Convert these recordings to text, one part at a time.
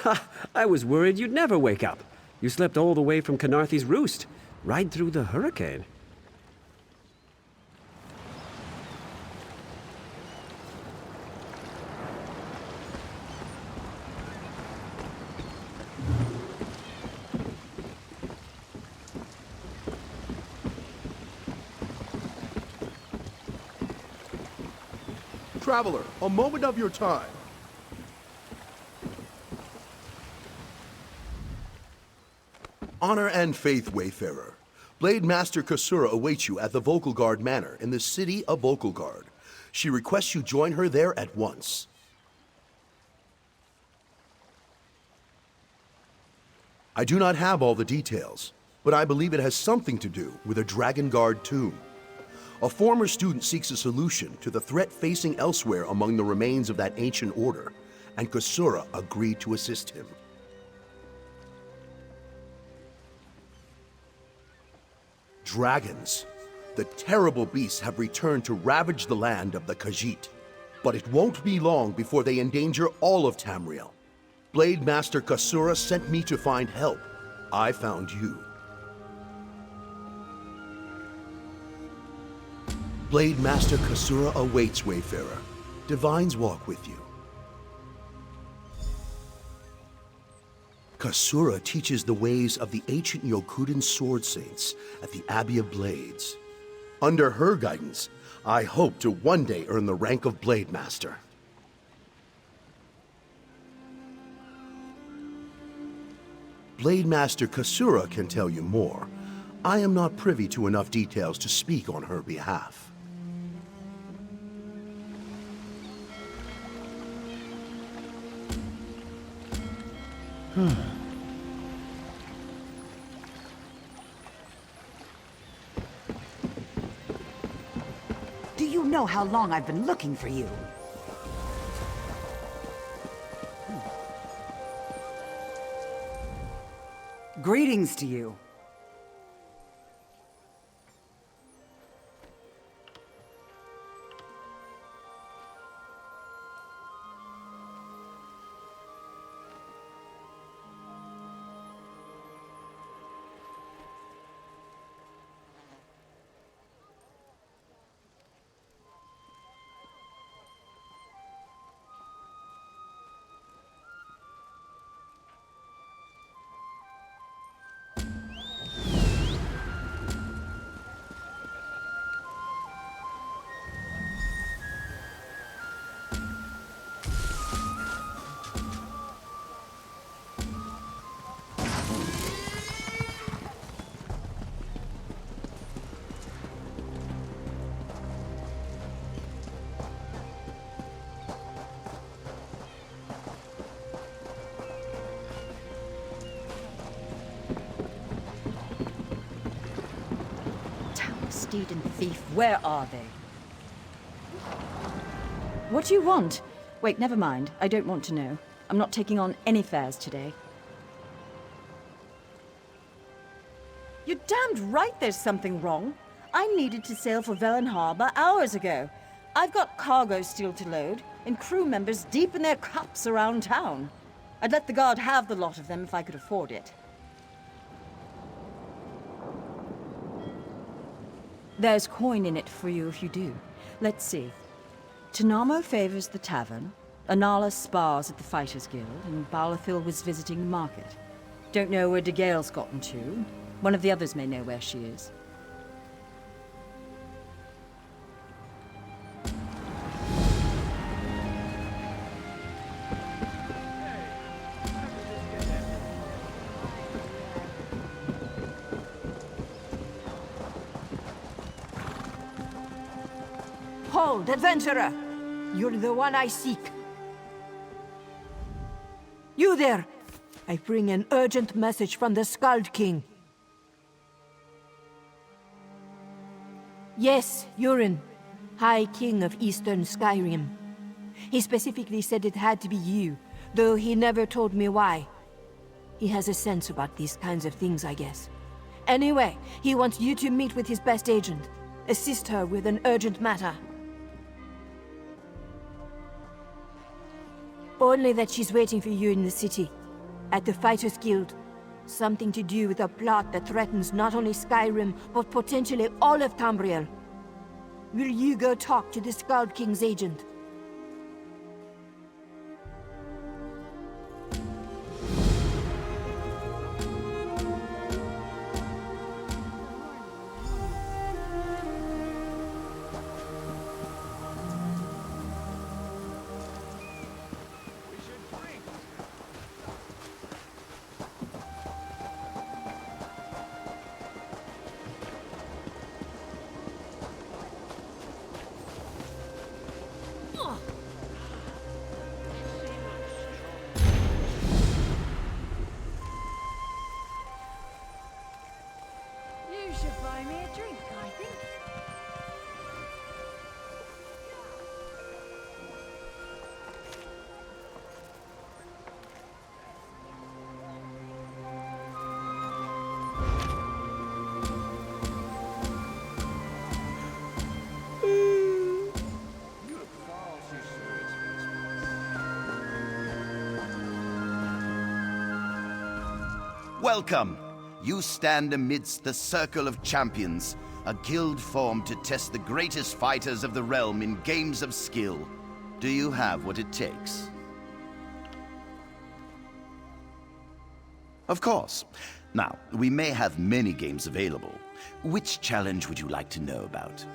Ha! I was worried you'd never wake up. You slept all the way from Canarthy's Roost, right through the hurricane. Traveler, a moment of your time. Honor and faith, Wayfarer. Blade Master Kasura awaits you at the Vokalgard Manor in the city of Vokalgard. She requests you join her there at once. I do not have all the details, but I believe it has something to do with a Dragon Guard tomb. A former student seeks a solution to the threat facing elsewhere among the remains of that ancient order, and Kasura agreed to assist him. Dragons. The terrible beasts have returned to ravage the land of the Khajit. But it won't be long before they endanger all of Tamriel. Blade Master Kasura sent me to find help. I found you. Blade Master Kasura awaits, Wayfarer. Divines walk with you. Kasura teaches the ways of the ancient Yokudan sword saints at the Abbey of Blades. Under her guidance, I hope to one day earn the rank of Blade Master. Blade Master Kasura can tell you more. I am not privy to enough details to speak on her behalf. Do you know how long I've been looking for you? Greetings to you. Steed and thief, where are they? What do you want? Wait, never mind. I don't want to know. I'm not taking on any fares today. You're damned right there's something wrong. I needed to sail for Velen Harbor hours ago. I've got cargo still to load, and crew members deep in their cups around town. I'd let the guard have the lot of them if I could afford it. There's coin in it for you if you do. Let's see. Tanamo favors the tavern, Anala spars at the Fighters Guild, and Balathil was visiting the market. Don't know where DeGale's gotten to. One of the others may know where she is. Hold, adventurer! You're the one I seek. You there! I bring an urgent message from the Skald King. Yes, Urin, High King of Eastern Skyrim. He specifically said it had to be you, though he never told me why. He has a sense about these kinds of things, I guess. Anyway, he wants you to meet with his best agent. Assist her with an urgent matter. Only that she's waiting for you in the city. At the Fighters Guild. Something to do with a plot that threatens not only Skyrim, but potentially all of Tamriel. Will you go talk to the Skald King's agent? You should buy me a drink, I think. Welcome! You stand amidst the Circle of Champions, a guild formed to test the greatest fighters of the realm in games of skill. Do you have what it takes? Of course. Now, we may have many games available. Which challenge would you like to know about?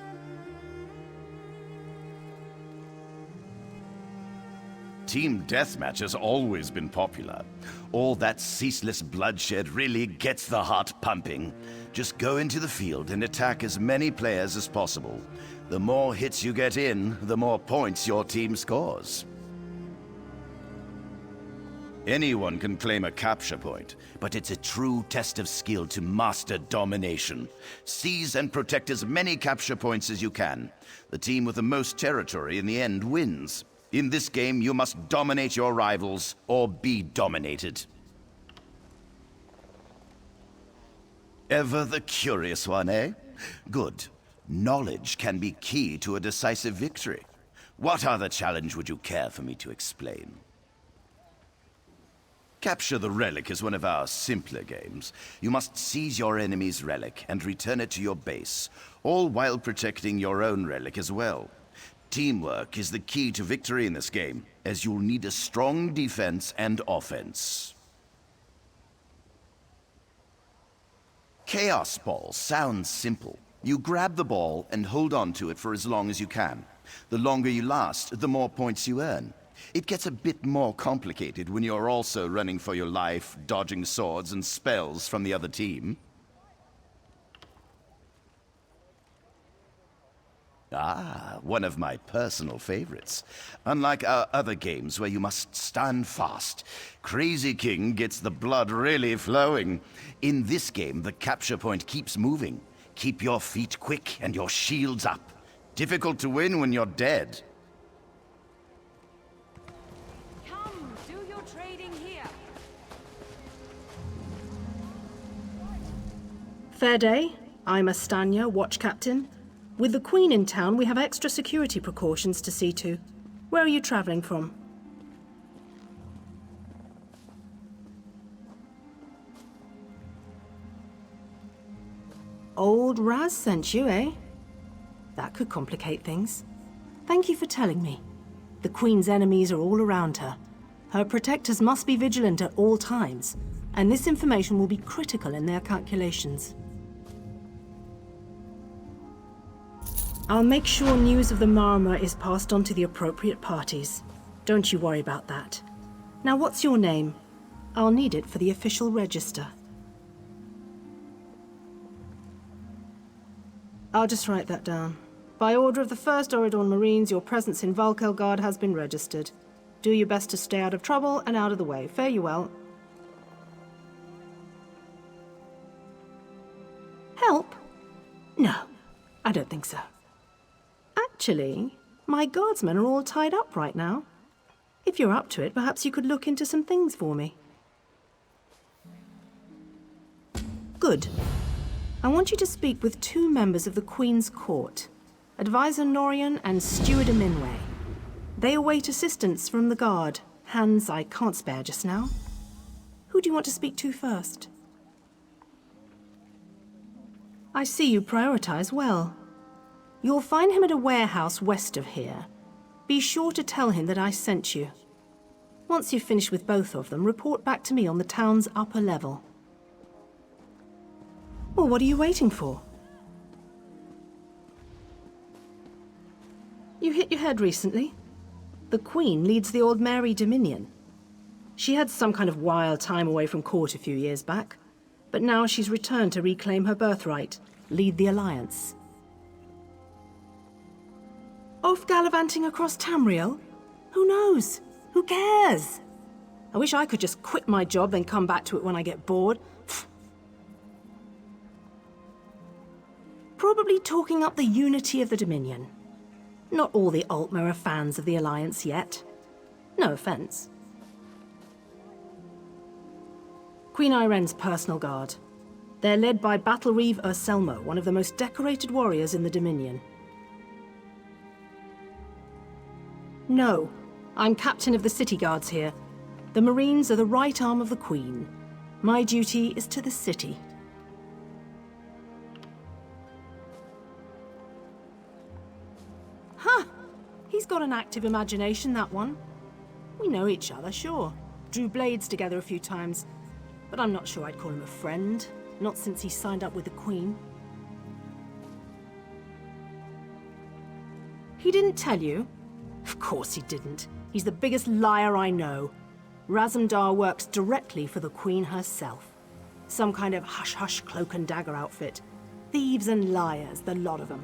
Team Deathmatch has always been popular. All that ceaseless bloodshed really gets the heart pumping. Just go into the field and attack as many players as possible. The more hits you get in, the more points your team scores. Anyone can claim a capture point, but it's a true test of skill to master domination. Seize and protect as many capture points as you can. The team with the most territory in the end wins. In this game, you must dominate your rivals, or be dominated. Ever the curious one, eh? Good. Knowledge can be key to a decisive victory. What other challenge would you care for me to explain? Capture the Relic is one of our simpler games. You must seize your enemy's relic and return it to your base, all while protecting your own relic as well. Teamwork is the key to victory in this game, as you'll need a strong defense and offense. Chaos Ball sounds simple. You grab the ball and hold on to it for as long as you can. The longer you last, the more points you earn. It gets a bit more complicated when you're also running for your life, dodging swords and spells from the other team. Ah, one of my personal favorites. Unlike our other games where you must stand fast, Crazy King gets the blood really flowing. In this game, the capture point keeps moving. Keep your feet quick and your shields up. Difficult to win when you're dead. Come, do your trading here. Fair day. I'm Astanya, watch captain. With the Queen in town, we have extra security precautions to see to. Where are you traveling from? Old Raz sent you, eh? That could complicate things. Thank you for telling me. The Queen's enemies are all around her. Her protectors must be vigilant at all times, and this information will be critical in their calculations. I'll make sure news of the Marmor is passed on to the appropriate parties. Don't you worry about that. Now, what's your name? I'll need it for the official register. I'll just write that down. By order of the 1st Auridon Marines, your presence in Valkelgard has been registered. Do your best to stay out of trouble and out of the way. Fare you well. Help? No, I don't think so. Actually, my guardsmen are all tied up right now. If you're up to it, perhaps you could look into some things for me. Good. I want you to speak with 2 members of the Queen's Court, Advisor Norian and Steward Aminway. They await assistance from the guard, hands I can't spare just now. Who do you want to speak to first? I see you prioritize well. You'll find him at a warehouse west of here. Be sure to tell him that I sent you. Once you've finished with both of them, report back to me on the town's upper level. Well, what are you waiting for? You hit your head recently? The Queen leads the Old Mary Dominion. She had some kind of wild time away from court a few years back, but now she's returned to reclaim her birthright, lead the Alliance. Off gallivanting across Tamriel? Who knows? Who cares? I wish I could just quit my job then come back to it when I get bored. Probably talking up the unity of the Dominion. Not all the Altmer are fans of the Alliance yet. No offense. Queen Iren's personal guard. They're led by Battlereeve Urselmo, one of the most decorated warriors in the Dominion. No, I'm captain of the city guards here. The Marines are the right arm of the Queen. My duty is to the city. Huh! He's got an active imagination, that one. We know each other, sure. Drew blades together a few times. But I'm not sure I'd call him a friend. Not since he signed up with the Queen. He didn't tell you? Of course he didn't. He's the biggest liar I know. Razumdar works directly for the Queen herself. Some kind of hush-hush cloak and dagger outfit. Thieves and liars, the lot of them.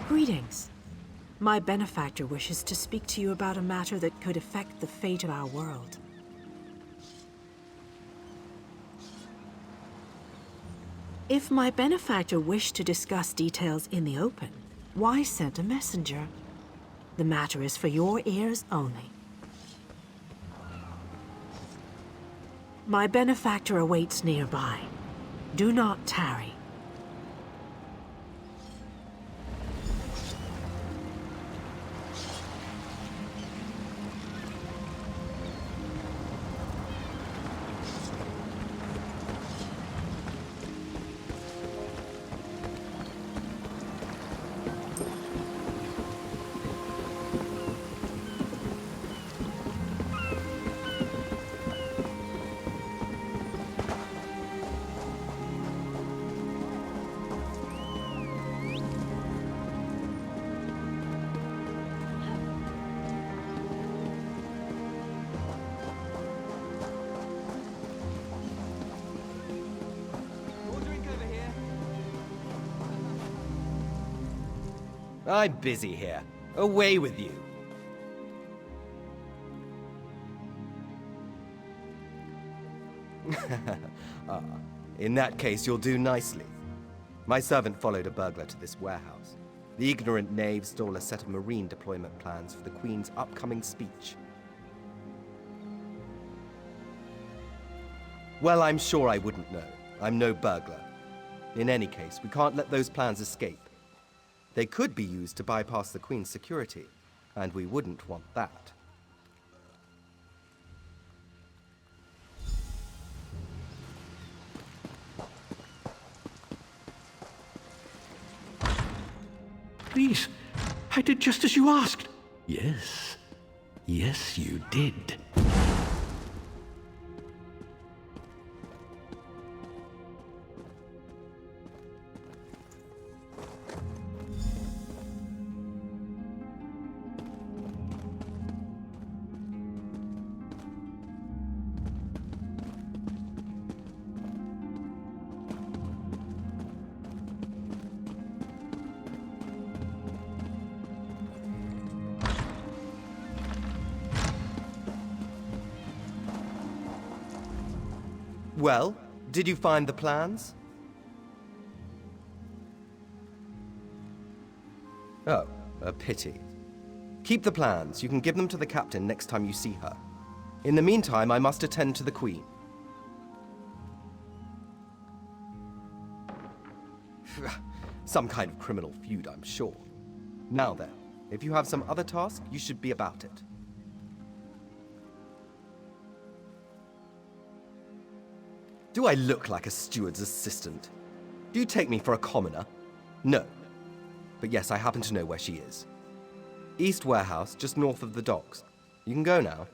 Greetings. My benefactor wishes to speak to you about a matter that could affect the fate of our world. If my benefactor wished to discuss details in the open, why send a messenger? The matter is for your ears only. My benefactor awaits nearby. Do not tarry. I'm busy here. Away with you. In that case, you'll do nicely. My servant followed a burglar to this warehouse. The ignorant knave stole a set of marine deployment plans for the Queen's upcoming speech. Well, I'm sure I wouldn't know. I'm no burglar. In any case, we can't let those plans escape. They could be used to bypass the Queen's security, and we wouldn't want that. Please, I did just as you asked. Yes. Yes, you did. Well, did you find the plans? Oh, a pity. Keep the plans. You can give them to the captain next time you see her. In the meantime, I must attend to the Queen. Some kind of criminal feud, I'm sure. Now then, if you have some other task, you should be about it. Do I look like a steward's assistant? Do you take me for a commoner? No. But yes, I happen to know where she is. East Warehouse, just north of the docks. You can go now.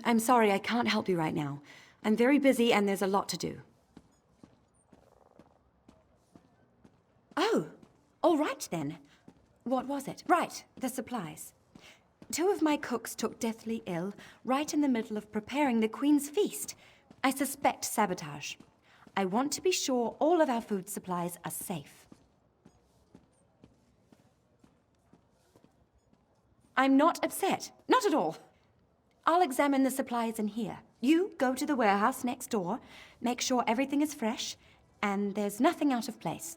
I'm sorry, I can't help you right now. I'm very busy and there's a lot to do. Oh, all right then. What was it? Right, the supplies. 2 of my cooks took deathly ill right in the middle of preparing the Queen's feast. I suspect sabotage. I want to be sure all of our food supplies are safe. I'm not upset. Not at all. I'll examine the supplies in here. You go to the warehouse next door, make sure everything is fresh, and there's nothing out of place.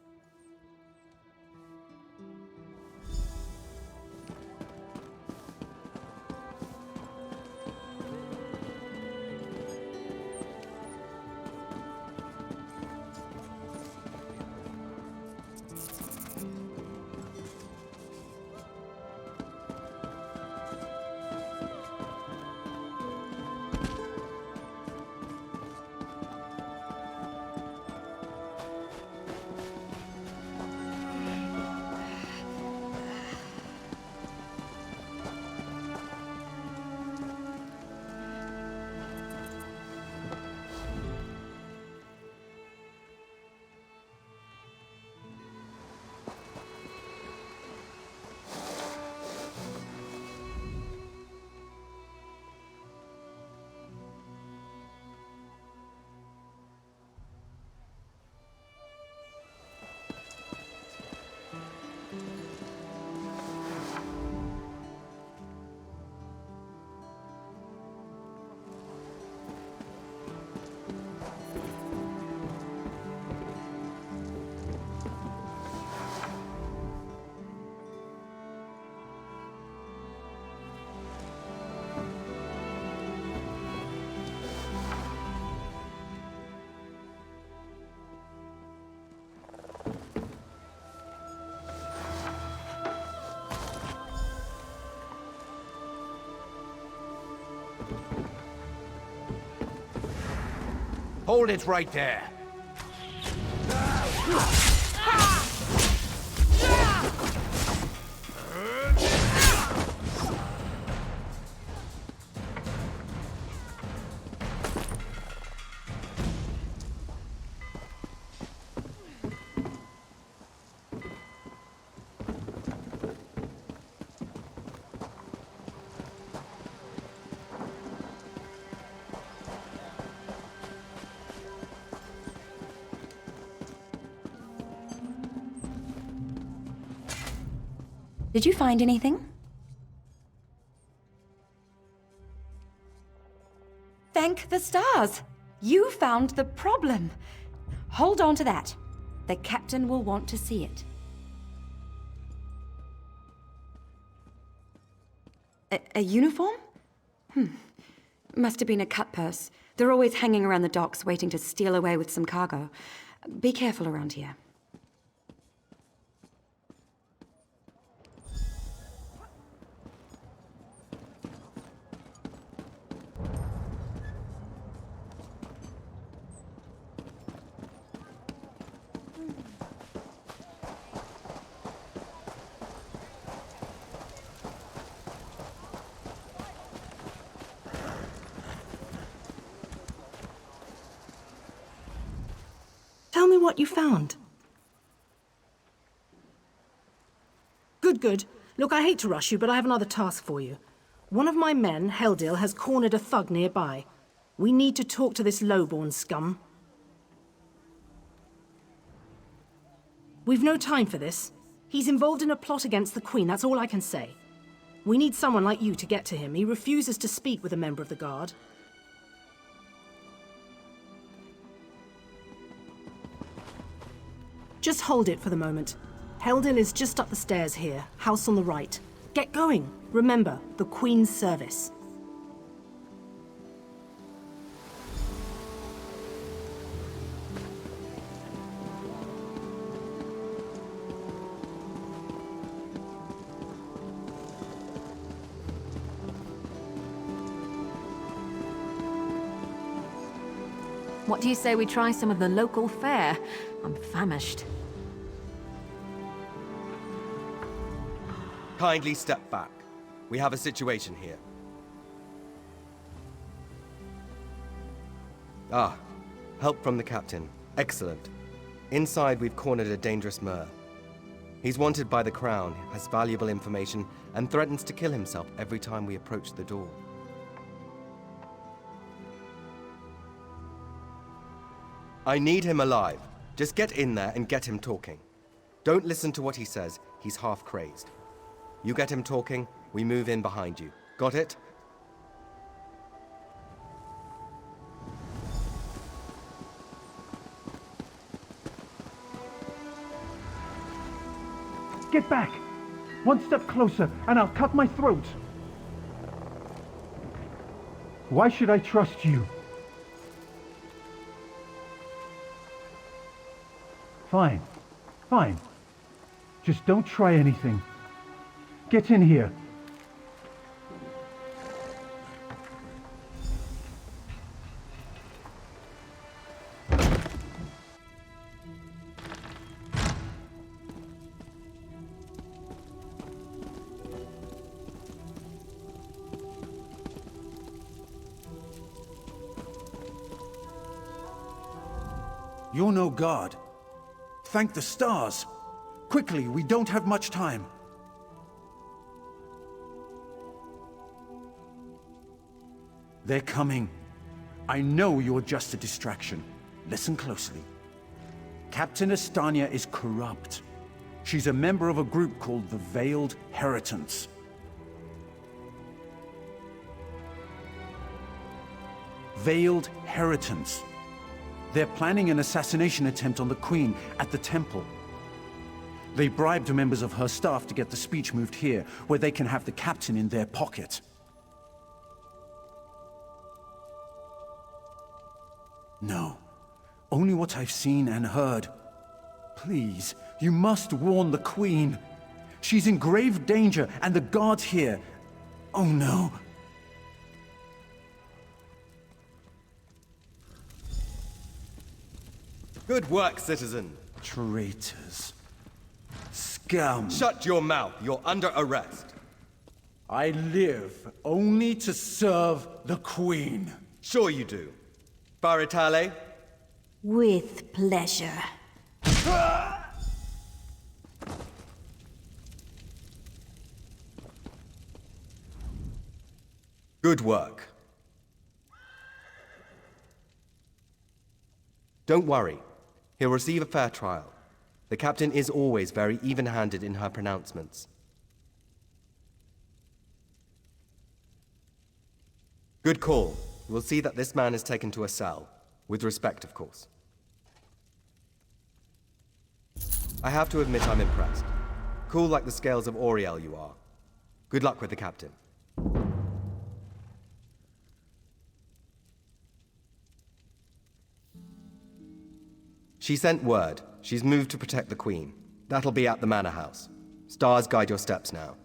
Hold it right there. Did you find anything? Thank the stars! You found the problem. Hold on to that. The captain will want to see it. A uniform? Must have been a cut purse. They're always hanging around the docks waiting to steal away with some cargo. Be careful around here. me what you found. Good. Look, I hate to rush you, but I have another task for you. One of my men, Helldil, has cornered a thug nearby. We need to talk to this lowborn scum. We've no time for this. He's involved in a plot against the Queen, that's all I can say. We need someone like you to get to him. He refuses to speak with a member of the Guard. Just hold it for the moment. Helldil is just up the stairs here, house on the right. Get going. Remember, the Queen's service. What do you say we try some of the local fare? I'm famished. Kindly step back. We have a situation here. Ah, help from the captain. Excellent. Inside, we've cornered a dangerous Mer. He's wanted by the Crown, has valuable information, and threatens to kill himself every time we approach the door. I need him alive. Just get in there and get him talking. Don't listen to what he says. He's half crazed. You get him talking, we move in behind you. Got it? Get back! One step closer, and I'll cut my throat! Why should I trust you? Fine. Just don't try anything. Get in here. You're no god. Thank the stars. Quickly, we don't have much time. They're coming. I know you're just a distraction. Listen closely. Captain Estania is corrupt. She's a member of a group called the Veiled Heritance. Veiled Heritance. They're planning an assassination attempt on the Queen at the Temple. They bribed members of her staff to get the speech moved here, where they can have the captain in their pocket. No, only what I've seen and heard. Please, you must warn the Queen. She's in grave danger, and the guards here. Oh no. Good work, citizen. Traitors. Scum. Shut your mouth. You're under arrest. I live only to serve the Queen. Sure you do. Baritale? With pleasure. Good work. Don't worry. He'll receive a fair trial. The captain is always very even-handed in her pronouncements. Good call. We'll see that this man is taken to a cell. With respect, of course. I have to admit I'm impressed. Cool like the scales of Auriel you are. Good luck with the captain. She sent word. She's moved to protect the Queen. That'll be at the Manor House. Stars guide your steps now.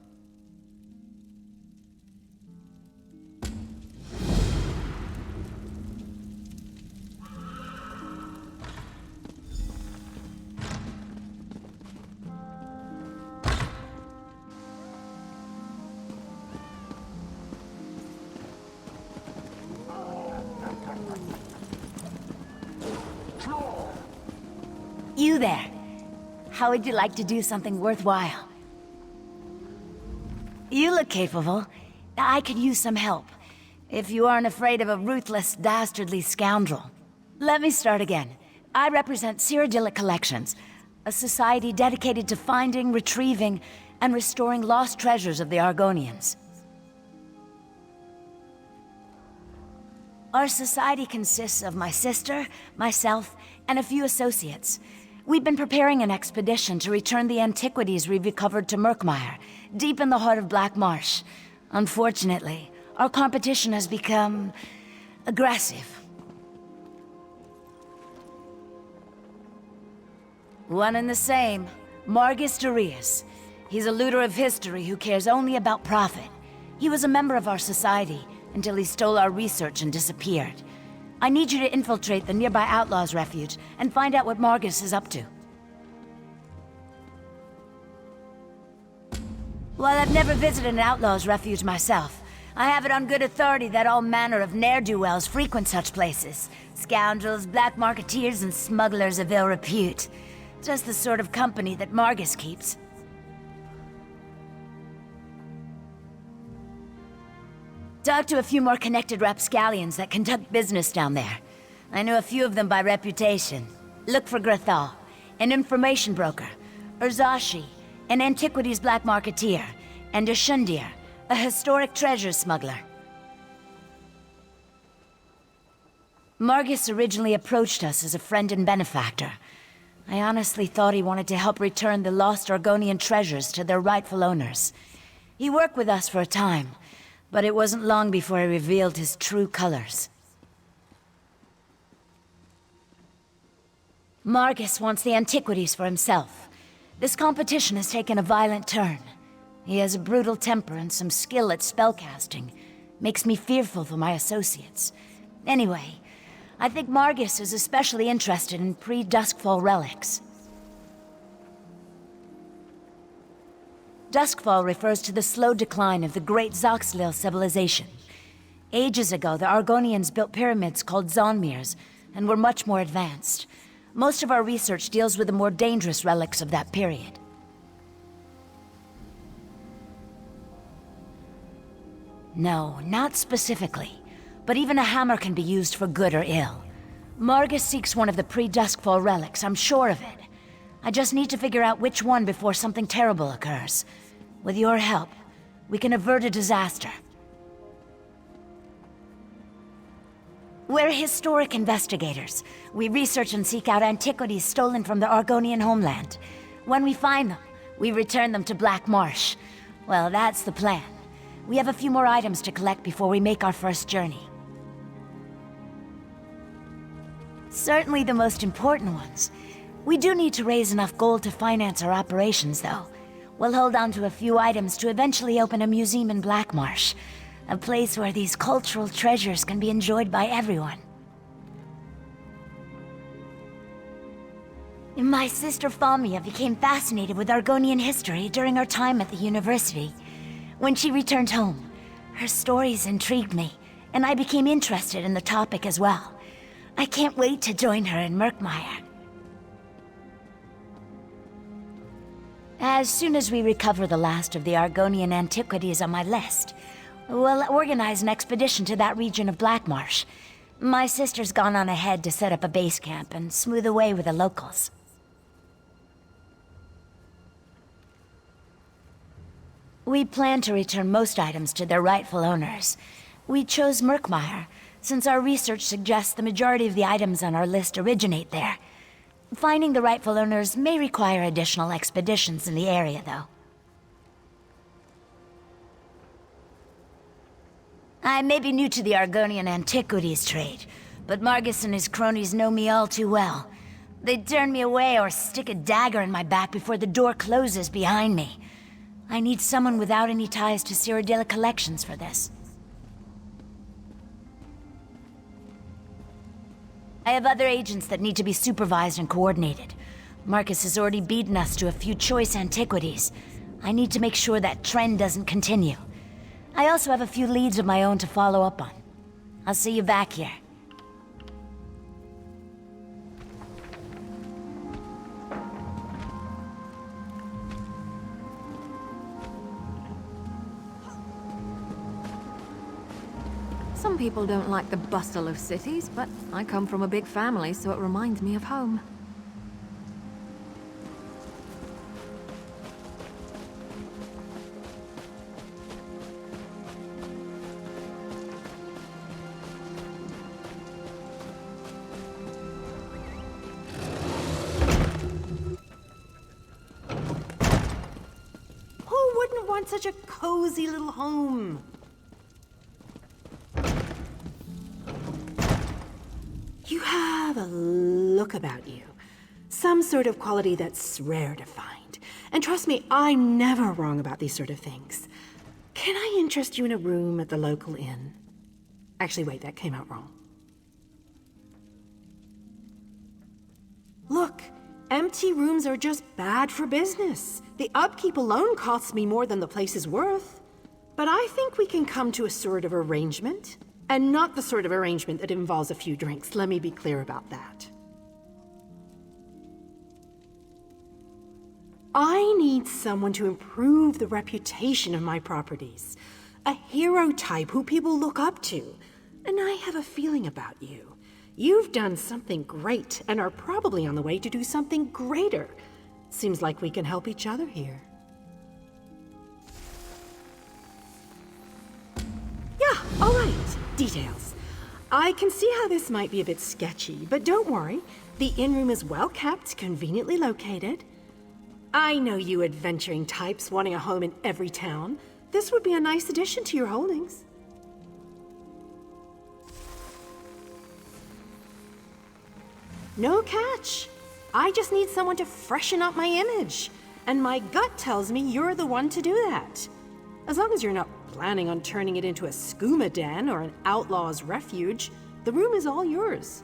You there. How would you like to do something worthwhile? You look capable. I could use some help. If you aren't afraid of a ruthless, dastardly scoundrel. Let me start again. I represent Cyrodiil Collections, a society dedicated to finding, retrieving, and restoring lost treasures of the Argonians. Our society consists of my sister, myself, and a few associates. We've been preparing an expedition to return the antiquities we recovered to Murkmire, deep in the heart of Black Marsh. Unfortunately, our competition has become aggressive. One and the same, Margus Darius. He's a looter of history who cares only about profit. He was a member of our society until he stole our research and disappeared. I need you to infiltrate the nearby Outlaws' refuge and find out what Margus is up to. While I've never visited an Outlaws' refuge myself, I have it on good authority that all manner of ne'er-do-wells frequent such places. Scoundrels, black marketeers, and smugglers of ill repute. Just the sort of company that Margus keeps. Talk to a few more connected rapscallions that conduct business down there. I know a few of them by reputation. Look for Grathal, an information broker, Urzashi, an antiquities black marketeer, and Ashundir, a historic treasure smuggler. Margus originally approached us as a friend and benefactor. I honestly thought he wanted to help return the lost Argonian treasures to their rightful owners. He worked with us for a time, but it wasn't long before he revealed his true colors. Margus wants the antiquities for himself. This competition has taken a violent turn. He has a brutal temper and some skill at spellcasting. Makes me fearful for my associates. Anyway, I think Margus is especially interested in pre-Duskfall relics. Duskfall refers to the slow decline of the great Zoxlil civilization. Ages ago, the Argonians built pyramids called Zonmirs, and were much more advanced. Most of our research deals with the more dangerous relics of that period. No, not specifically. But even a hammer can be used for good or ill. Margus seeks one of the pre-Duskfall relics, I'm sure of it. I just need to figure out which one before something terrible occurs. With your help, we can avert a disaster. We're historic investigators. We research and seek out antiquities stolen from the Argonian homeland. When we find them, we return them to Black Marsh. Well, that's the plan. We have a few more items to collect before we make our first journey. Certainly the most important ones. We do need to raise enough gold to finance our operations, though. We'll hold on to a few items to eventually open a museum in Black Marsh. A place where these cultural treasures can be enjoyed by everyone. My sister Falmia became fascinated with Argonian history during our time at the university. When she returned home, her stories intrigued me, and I became interested in the topic as well. I can't wait to join her in Murkmire. As soon as we recover the last of the Argonian antiquities on my list, we'll organize an expedition to that region of Black Marsh. My sister's gone on ahead to set up a base camp and smooth the way with the locals. We plan to return most items to their rightful owners. We chose Murkmire, since our research suggests the majority of the items on our list originate there. Finding the rightful owners may require additional expeditions in the area, though. I may be new to the Argonian antiquities trade, but Margus and his cronies know me all too well. They'd turn me away or stick a dagger in my back before the door closes behind me. I need someone without any ties to Cyrodiil Collections for this. I have other agents that need to be supervised and coordinated. Marcus has already beaten us to a few choice antiquities. I need to make sure that trend doesn't continue. I also have a few leads of my own to follow up on. I'll see you back here. Some people don't like the bustle of cities, but I come from a big family, so it reminds me of home. Who wouldn't want such a cozy little home? You have a look about you. Some sort of quality that's rare to find. And trust me, I'm never wrong about these sort of things. Can I interest you in a room at the local inn? Actually, wait, that came out wrong. Look, empty rooms are just bad for business. The upkeep alone costs me more than the place is worth. But I think we can come to a sort of arrangement. And not the sort of arrangement that involves a few drinks, let me be clear about that. I need someone to improve the reputation of my properties. A hero type who people look up to. And I have a feeling about you. You've done something great and are probably on the way to do something greater. Seems like we can help each other here. Yeah, all right. Details. I can see how this might be a bit sketchy, but don't worry. The inn room is well kept, conveniently located. I know you adventuring types wanting a home in every town. This would be a nice addition to your holdings. No catch. I just need someone to freshen up my image. And my gut tells me you're the one to do that. As long as you're not planning on turning it into a skooma den or an outlaw's refuge, the room is all yours.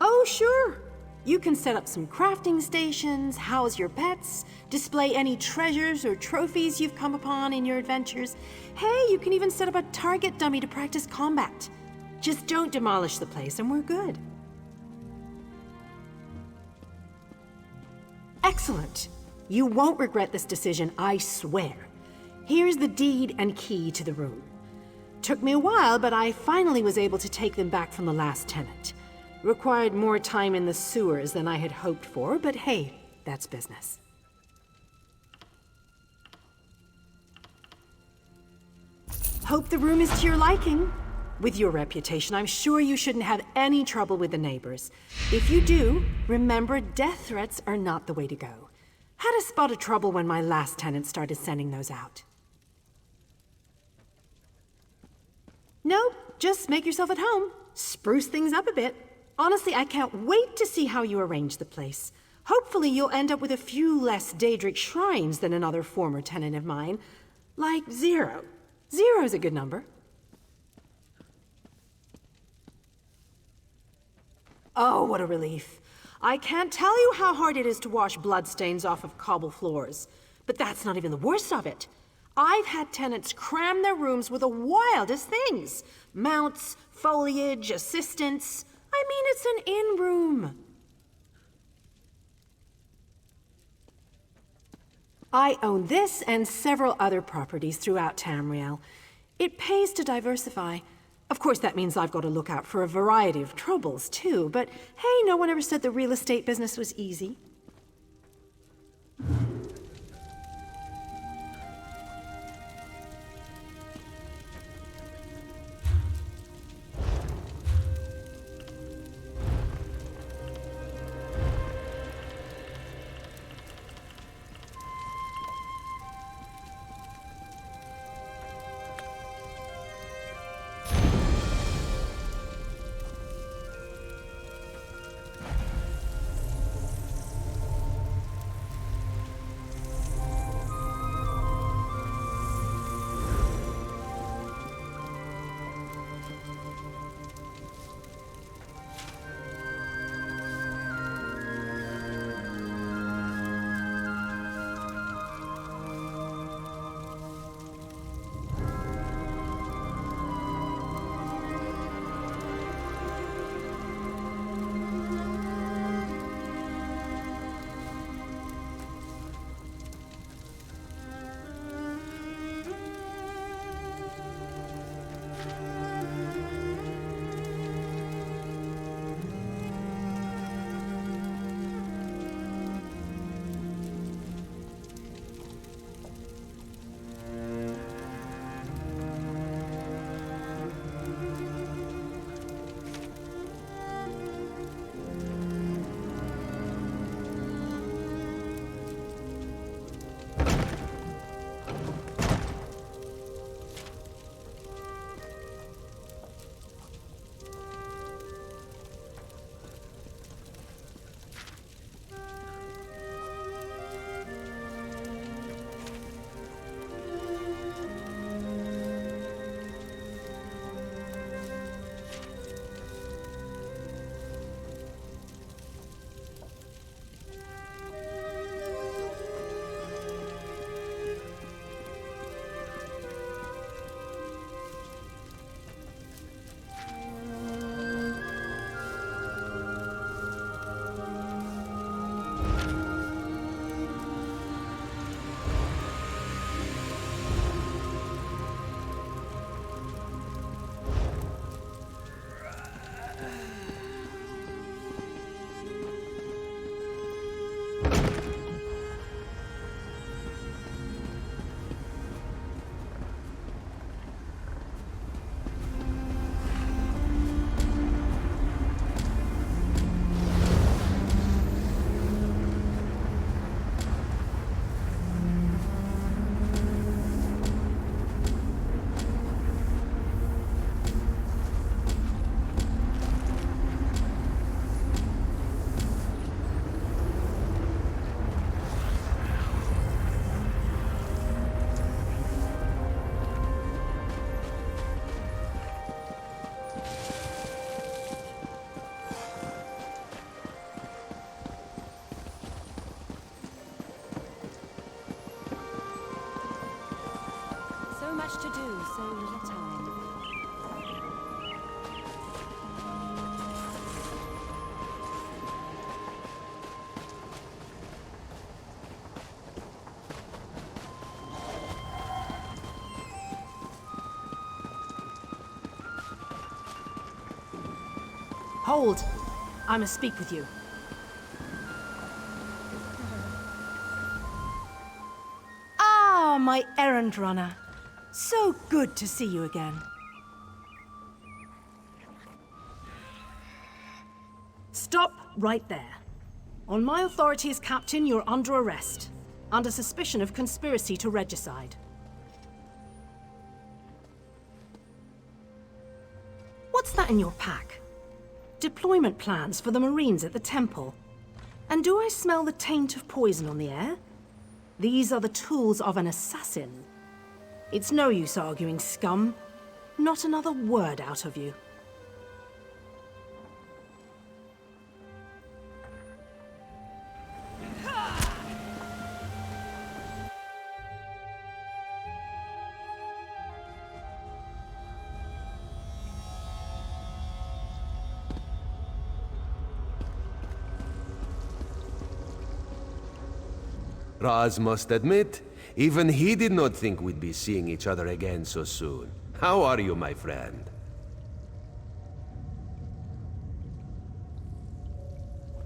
Oh, sure. You can set up some crafting stations, house your pets, display any treasures or trophies you've come upon in your adventures. Hey, you can even set up a target dummy to practice combat. Just don't demolish the place and we're good. Excellent. You won't regret this decision, I swear. Here's the deed and key to the room. Took me a while, but I finally was able to take them back from the last tenant. Required more time in the sewers than I had hoped for, but hey, that's business. Hope the room is to your liking. With your reputation, I'm sure you shouldn't have any trouble with the neighbors. If you do, remember death threats are not the way to go. Had a spot of trouble when my last tenant started sending those out. Nope, just make yourself at home. Spruce things up a bit. Honestly, I can't wait to see how you arrange the place. Hopefully you'll end up with a few less Daedric shrines than another former tenant of mine. Like 0. 0's a good number. Oh, what a relief. I can't tell you how hard it is to wash bloodstains off of cobble floors. But that's not even the worst of it. I've had tenants cram their rooms with the wildest things. Mounts, foliage, assistants. I mean, it's an inn room. I own this and several other properties throughout Tamriel. It pays to diversify. Of course, that means I've got to look out for a variety of troubles, too. But hey, no one ever said the real estate business was easy. much to do, so little time. Hold! I must speak with you. Ah, my errand runner. So good to see you again. Stop right there. On my authority as captain, you're under arrest, under suspicion of conspiracy to regicide. What's that in your pack? Deployment plans for the Marines at the Temple. And do I smell the taint of poison on the air? These are the tools of an assassin. It's no use arguing, scum. Not another word out of you. Raz must admit, even he did not think we'd be seeing each other again so soon. How are you, my friend?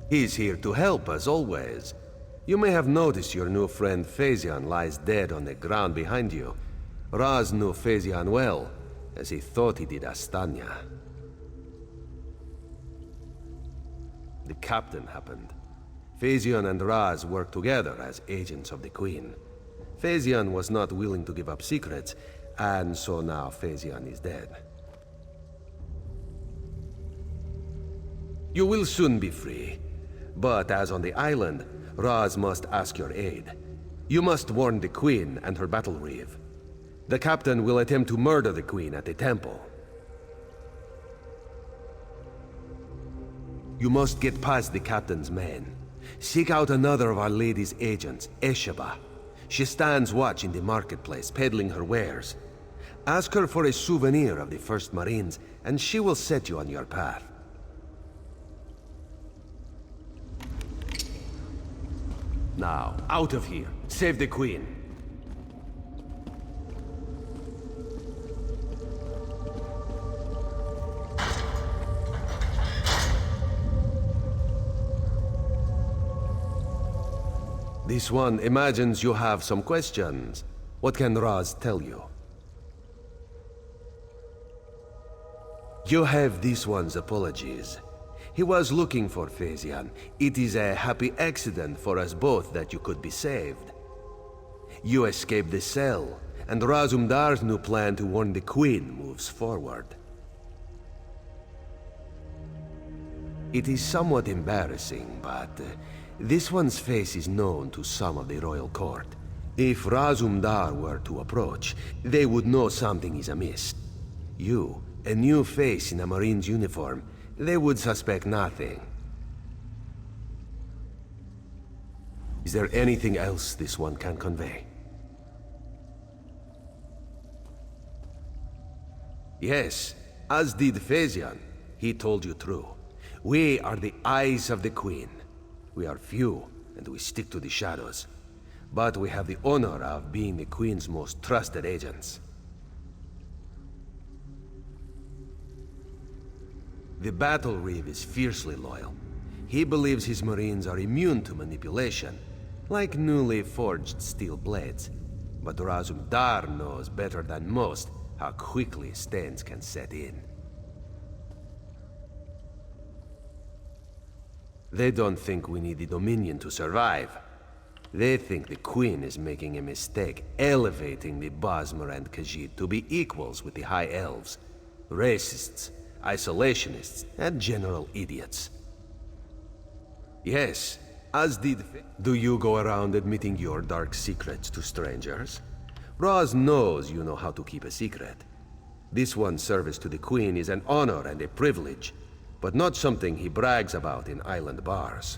He's here to help, as always. You may have noticed your new friend Phazion lies dead on the ground behind you. Raz knew Phazion well, as he thought he did Astanya. The captain happened. Phazion and Raz worked together as agents of the Queen. Phazion was not willing to give up secrets, and so now Phazion is dead. You will soon be free, but as on the island, Raz must ask your aid. You must warn the Queen and her battle reeve. The captain will attempt to murder the Queen at the temple. You must get past the captain's men. Seek out another of Our Lady's agents, Esheba. She stands watch in the marketplace, peddling her wares. Ask her for a souvenir of the First Marines, and she will set you on your path. Now, out of here. Save the Queen. This one imagines you have some questions. What can Raz tell you? You have this one's apologies. He was looking for Phazion. It is a happy accident for us both that you could be saved. You escaped the cell, and Razumdar's new plan to warn the Queen moves forward. It is somewhat embarrassing, but this one's face is known to some of the royal court. If Razumdar were to approach, they would know something is amiss. You, a new face in a Marine's uniform, they would suspect nothing. Is there anything else this one can convey? Yes, as did Phazion. He told you true. We are the eyes of the Queen. We are few, and we stick to the shadows. But we have the honor of being the Queen's most trusted agents. The Battle Reeve is fiercely loyal. He believes his Marines are immune to manipulation, like newly forged steel blades. But Razumdar knows better than most how quickly stains can set in. They don't think we need the Dominion to survive. They think the Queen is making a mistake, elevating the Bosmer and Khajit to be equals with the High Elves. Racists, isolationists, and general idiots. Yes, as did... Do you go around admitting your dark secrets to strangers? Raz knows you know how to keep a secret. This one's service to the Queen is an honor and a privilege, but not something he brags about in island bars.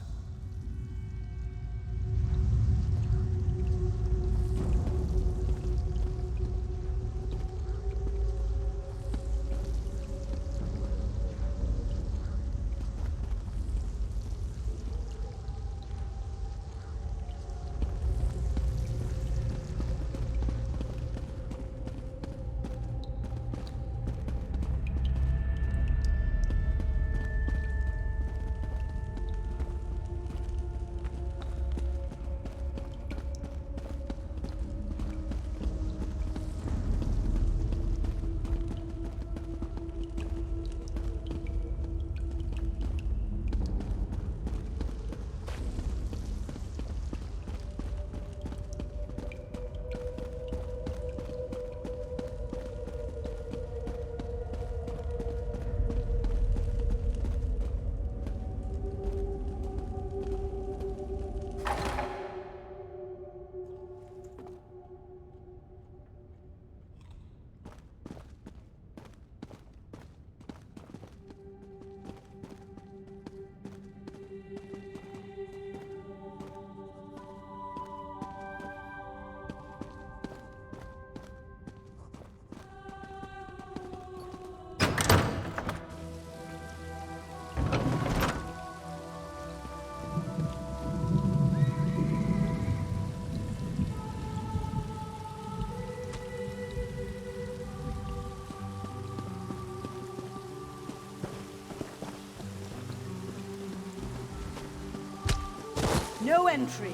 No entry.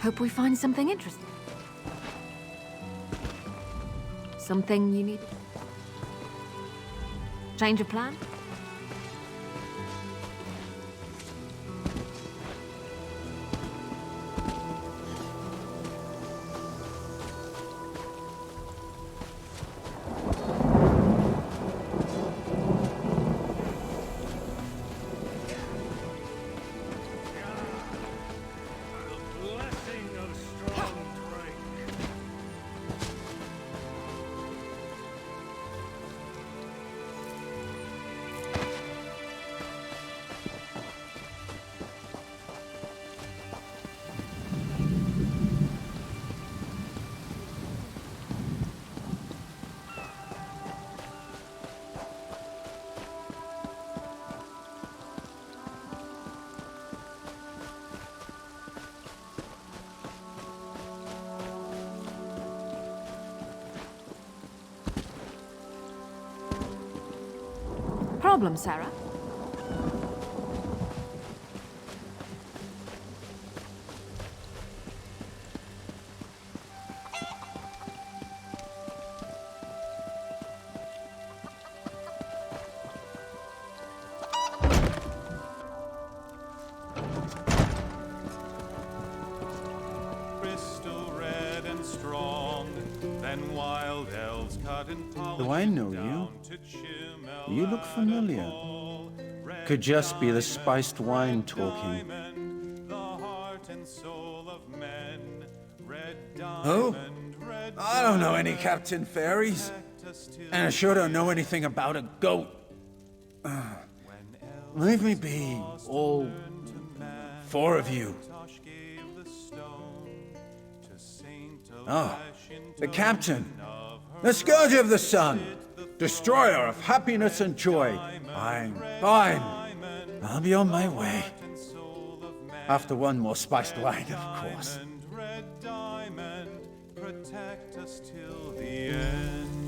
Hope we find something interesting. Something you need? Change of plan? Problem, Sarah? Crystal red and strong, then wild elves cut and polish. Do I know you? You look familiar. Could just be the spiced wine talking. Oh? I don't know any Captain Fairies. And I sure don't know anything about a goat. Leave me be, all four of you. Oh, the Captain. The Scourge of the Sun. Destroyer of happiness and joy. Fine, fine. I'll be on my way. After one more spiced wine, of course. Red diamond, protect us till the end.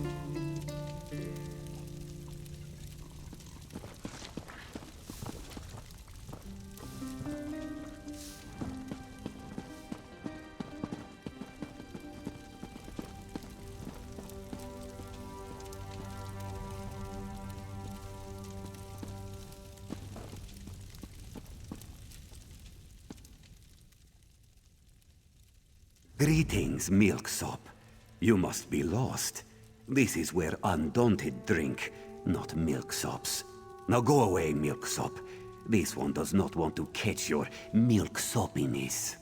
Greetings, milksop. You must be lost. This is where undaunted drink, not milksops. Now go away, milksop. This one does not want to catch your milksopiness.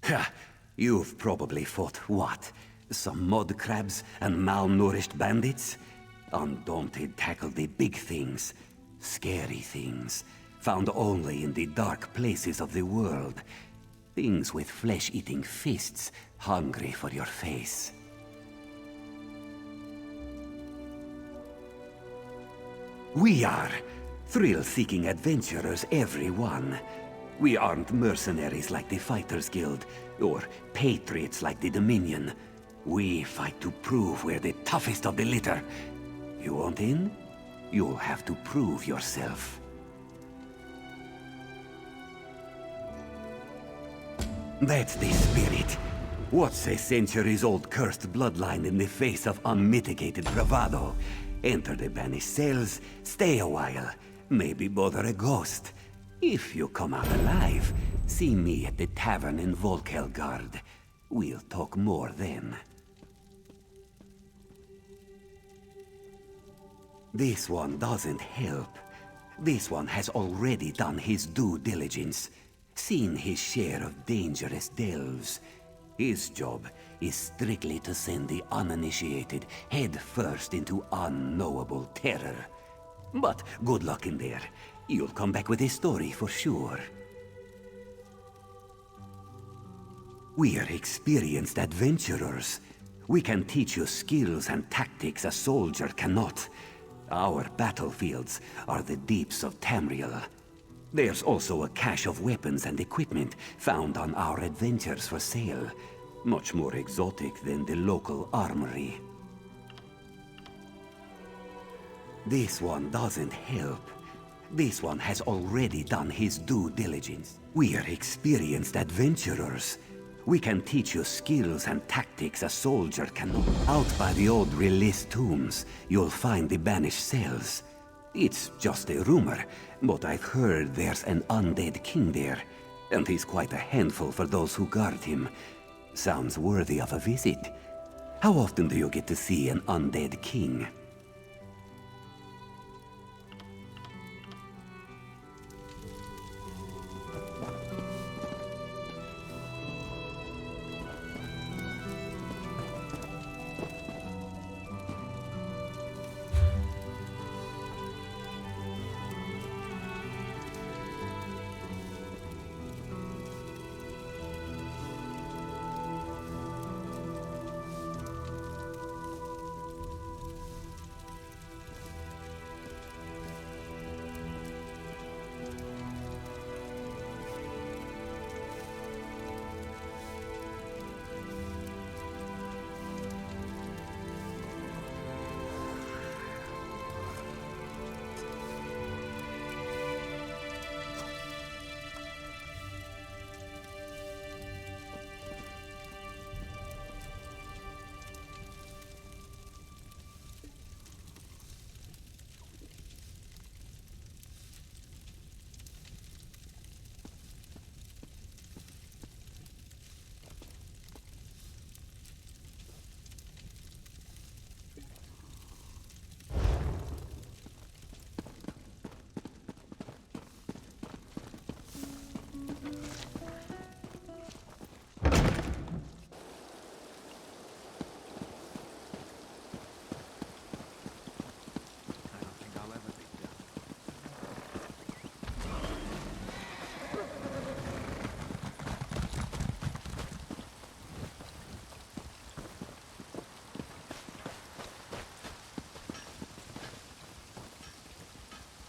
Ha! You've probably fought what? Some mud crabs and malnourished bandits? Undaunted tackle the big things. Scary things. Found only in the dark places of the world. Things with flesh-eating fists, hungry for your face. We are thrill-seeking adventurers, every one. We aren't mercenaries like the Fighters Guild, or patriots like the Dominion. We fight to prove we're the toughest of the litter. You want in? You'll have to prove yourself. That's the spirit. What's a centuries-old cursed bloodline in the face of unmitigated bravado? Enter the banished cells, stay a while, maybe bother a ghost. If you come out alive, see me at the tavern in Volkelgard. We'll talk more then. This one doesn't help. This one has already done his due diligence, seen his share of dangerous delves. His job is strictly to send the uninitiated head first into unknowable terror. But good luck in there. You'll come back with a story for sure. We're experienced adventurers. We can teach you skills and tactics a soldier cannot. Our battlefields are the deeps of Tamriel. There's also a cache of weapons and equipment found on our adventures for sale. Much more exotic than the local armory. This one doesn't help. This one has already done his due diligence. We're experienced adventurers. We can teach you skills and tactics a soldier cannot. Out by the old Relics tombs, you'll find the banished cells. It's just a rumor, but I've heard there's an undead king there, and he's quite a handful for those who guard him. Sounds worthy of a visit. How often do you get to see an undead king?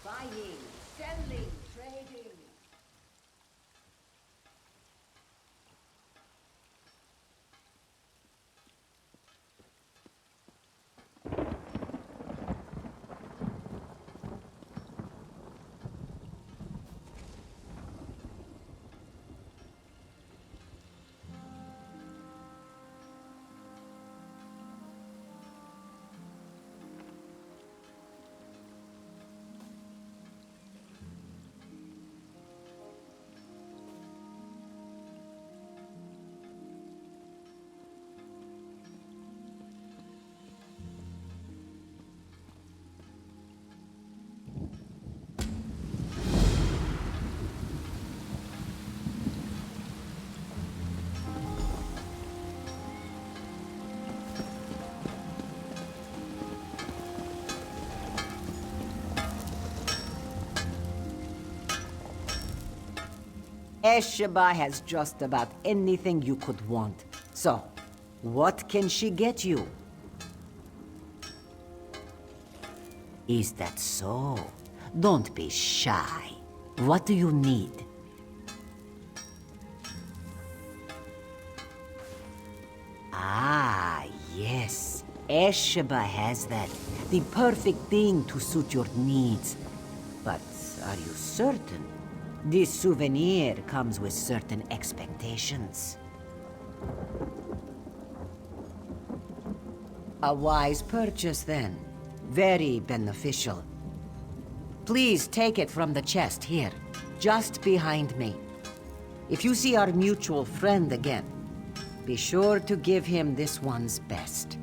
Buying, selling, trading. Esheba has just about anything you could want. So, what can she get you? Is that so? Don't be shy. What do you need? Ah, yes. Esheba has that. The perfect thing to suit your needs. But are you certain? This souvenir comes with certain expectations. A wise purchase, then. Very beneficial. Please take it from the chest here, just behind me. If you see our mutual friend again, Be sure to give him this one's best.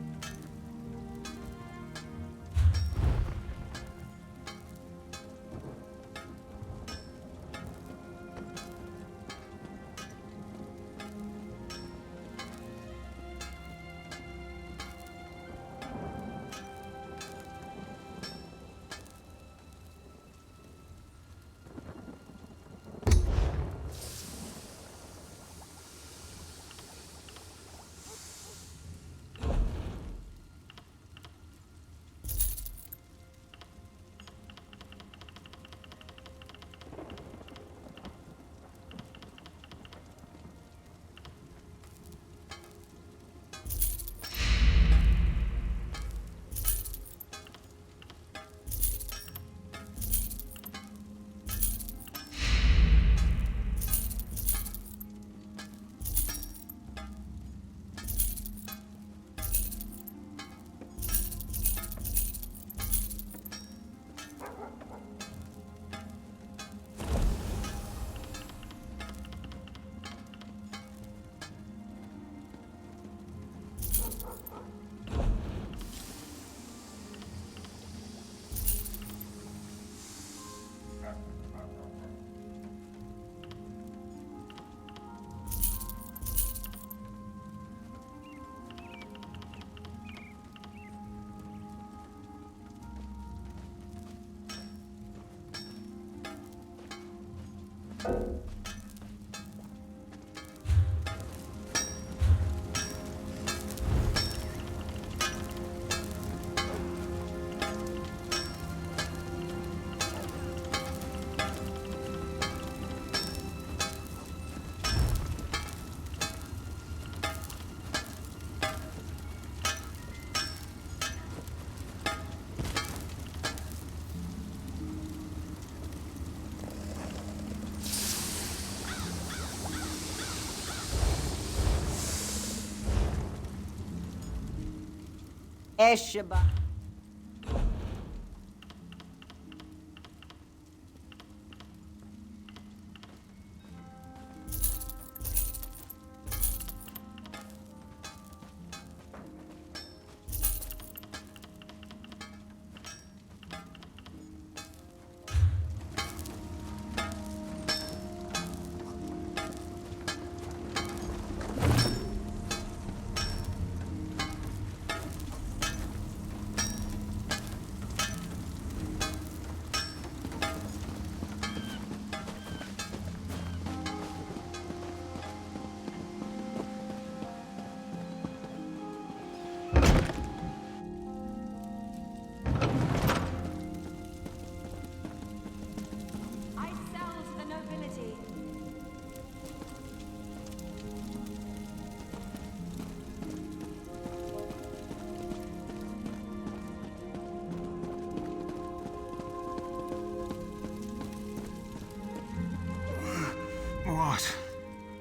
Eshba.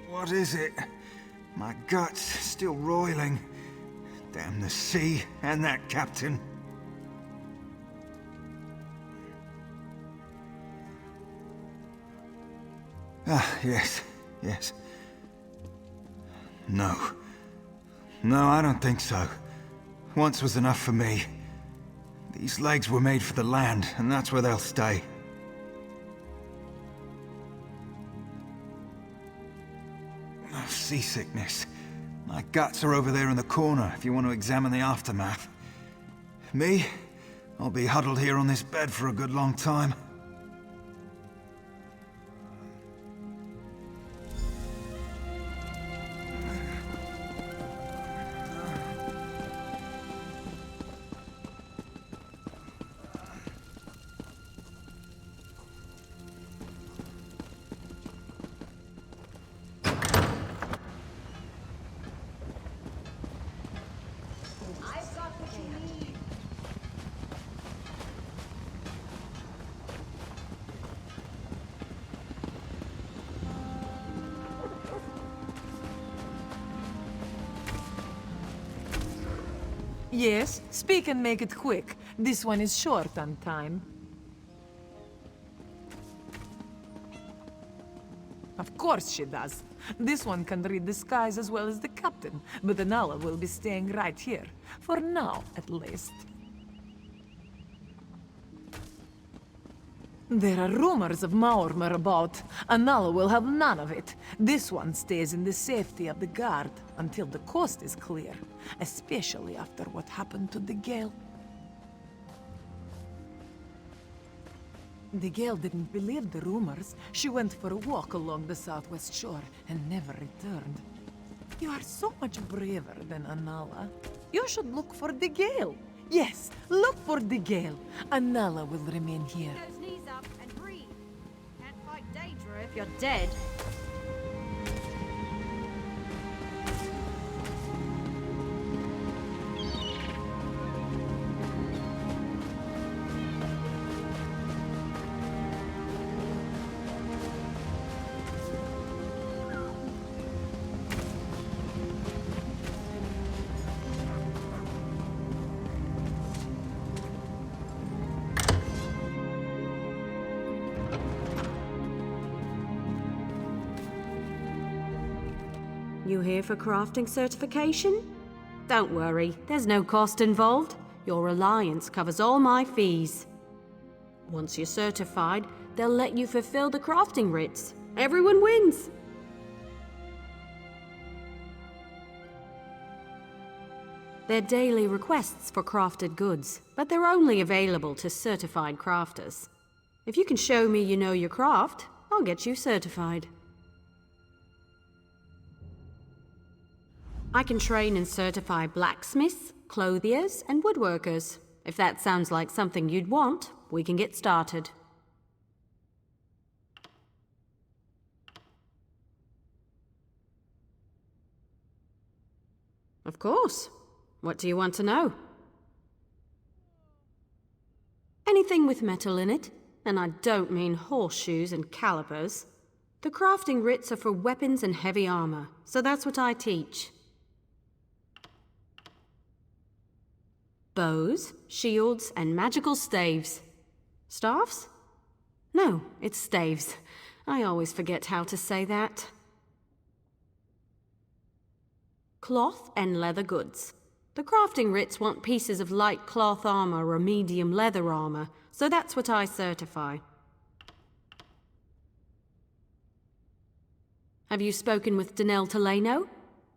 What is it? My gut's still roiling. Damn the sea and that captain. Ah, yes. No. No, I don't think so. Once was enough for me. These legs were made for the land, and that's where they'll stay. Seasickness. My guts are over there in the corner if you want to examine the aftermath. Me? I'll be huddled here on this bed for a good long time. Yes, speak and make it quick. This one is short on time. Of course she does. This one can read the skies as well as the captain, but Anala will be staying right here. For now, at least. There are rumors of Maormer about. Anala will have none of it. This one stays in the safety of the guard until the coast is clear, especially after what happened to the Gale. The Gale didn't believe the rumors. She went for a walk along the southwest shore and never returned. You are so much braver than Anala. You should look for the Gale. Yes, look for the Gale. Anala will remain here. Those knees up and breathe. Can't fight Daedra if you're dead. You here for crafting certification? Don't worry, there's no cost involved. Your alliance covers all my fees. Once you're certified, they'll let you fulfill the crafting writs. Everyone wins! They're daily requests for crafted goods, but they're only available to certified crafters. If you can show me you know your craft, I'll get you certified. I can train and certify blacksmiths, clothiers, and woodworkers. If that sounds like something you'd want, we can get started. Of course. What do you want to know? Anything with metal in it, and I don't mean horseshoes and calipers. The crafting writs are for weapons and heavy armor, so that's what I teach. Bows, shields, and magical staves. Staffs? No, it's staves. I always forget how to say that. Cloth and leather goods. The crafting writs want pieces of light cloth armor or medium leather armor, so that's what I certify. Have you spoken with Danel Teleno?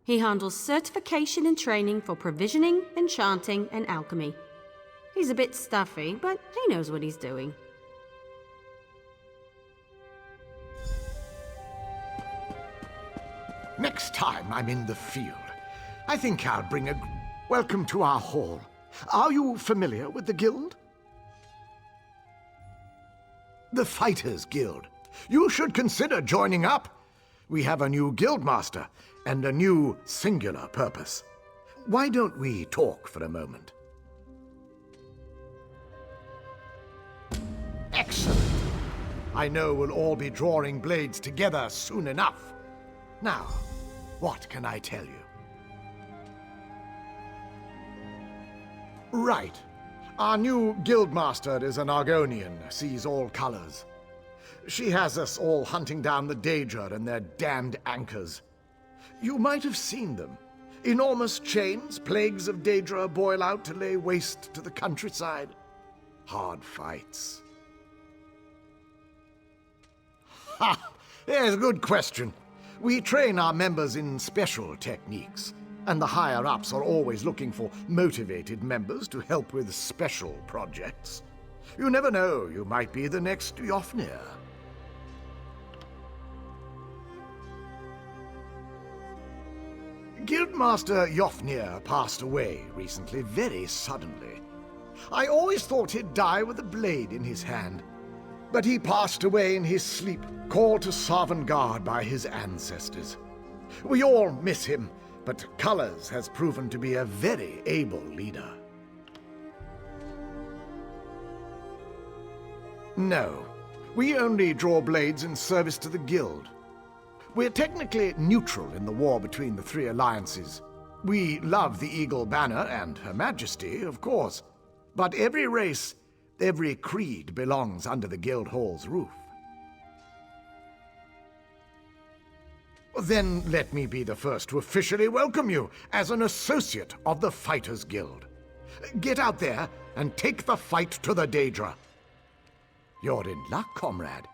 He handles certification and training for provisioning, enchanting, and alchemy. He's a bit stuffy, but he knows what he's doing. Next time I'm in the field, I think I'll bring a... Welcome to our hall. Are you familiar with the guild? The Fighters Guild. You should consider joining up. We have a new Guildmaster and a new singular purpose. Why don't we talk for a moment? Excellent. I know we'll all be drawing blades together soon enough. Now, what can I tell you? Right. Our new Guildmaster is an Argonian, sees all colors. She has us all hunting down the Daedra and their damned anchors. You might have seen them. Enormous chains, plagues of Daedra boil out to lay waste to the countryside. Hard fights. Ha! There's a good question. We train our members in special techniques, and the higher-ups are always looking for motivated members to help with special projects. You never know, you might be the next Yofnir. Guildmaster Yofnir passed away recently, very suddenly. I always thought he'd die with a blade in his hand. But he passed away in his sleep, called to Sovngarde by his ancestors. We all miss him, but Colors has proven to be a very able leader. No, we only draw blades in service to the Guild. We're technically neutral in the war between the three alliances. We love the Eagle Banner and Her Majesty, of course, but every race, every creed belongs under the Guild Hall's roof. Then let me be the first to officially welcome you as an associate of the Fighters Guild. Get out there and take the fight to the Daedra. You're in luck, comrade.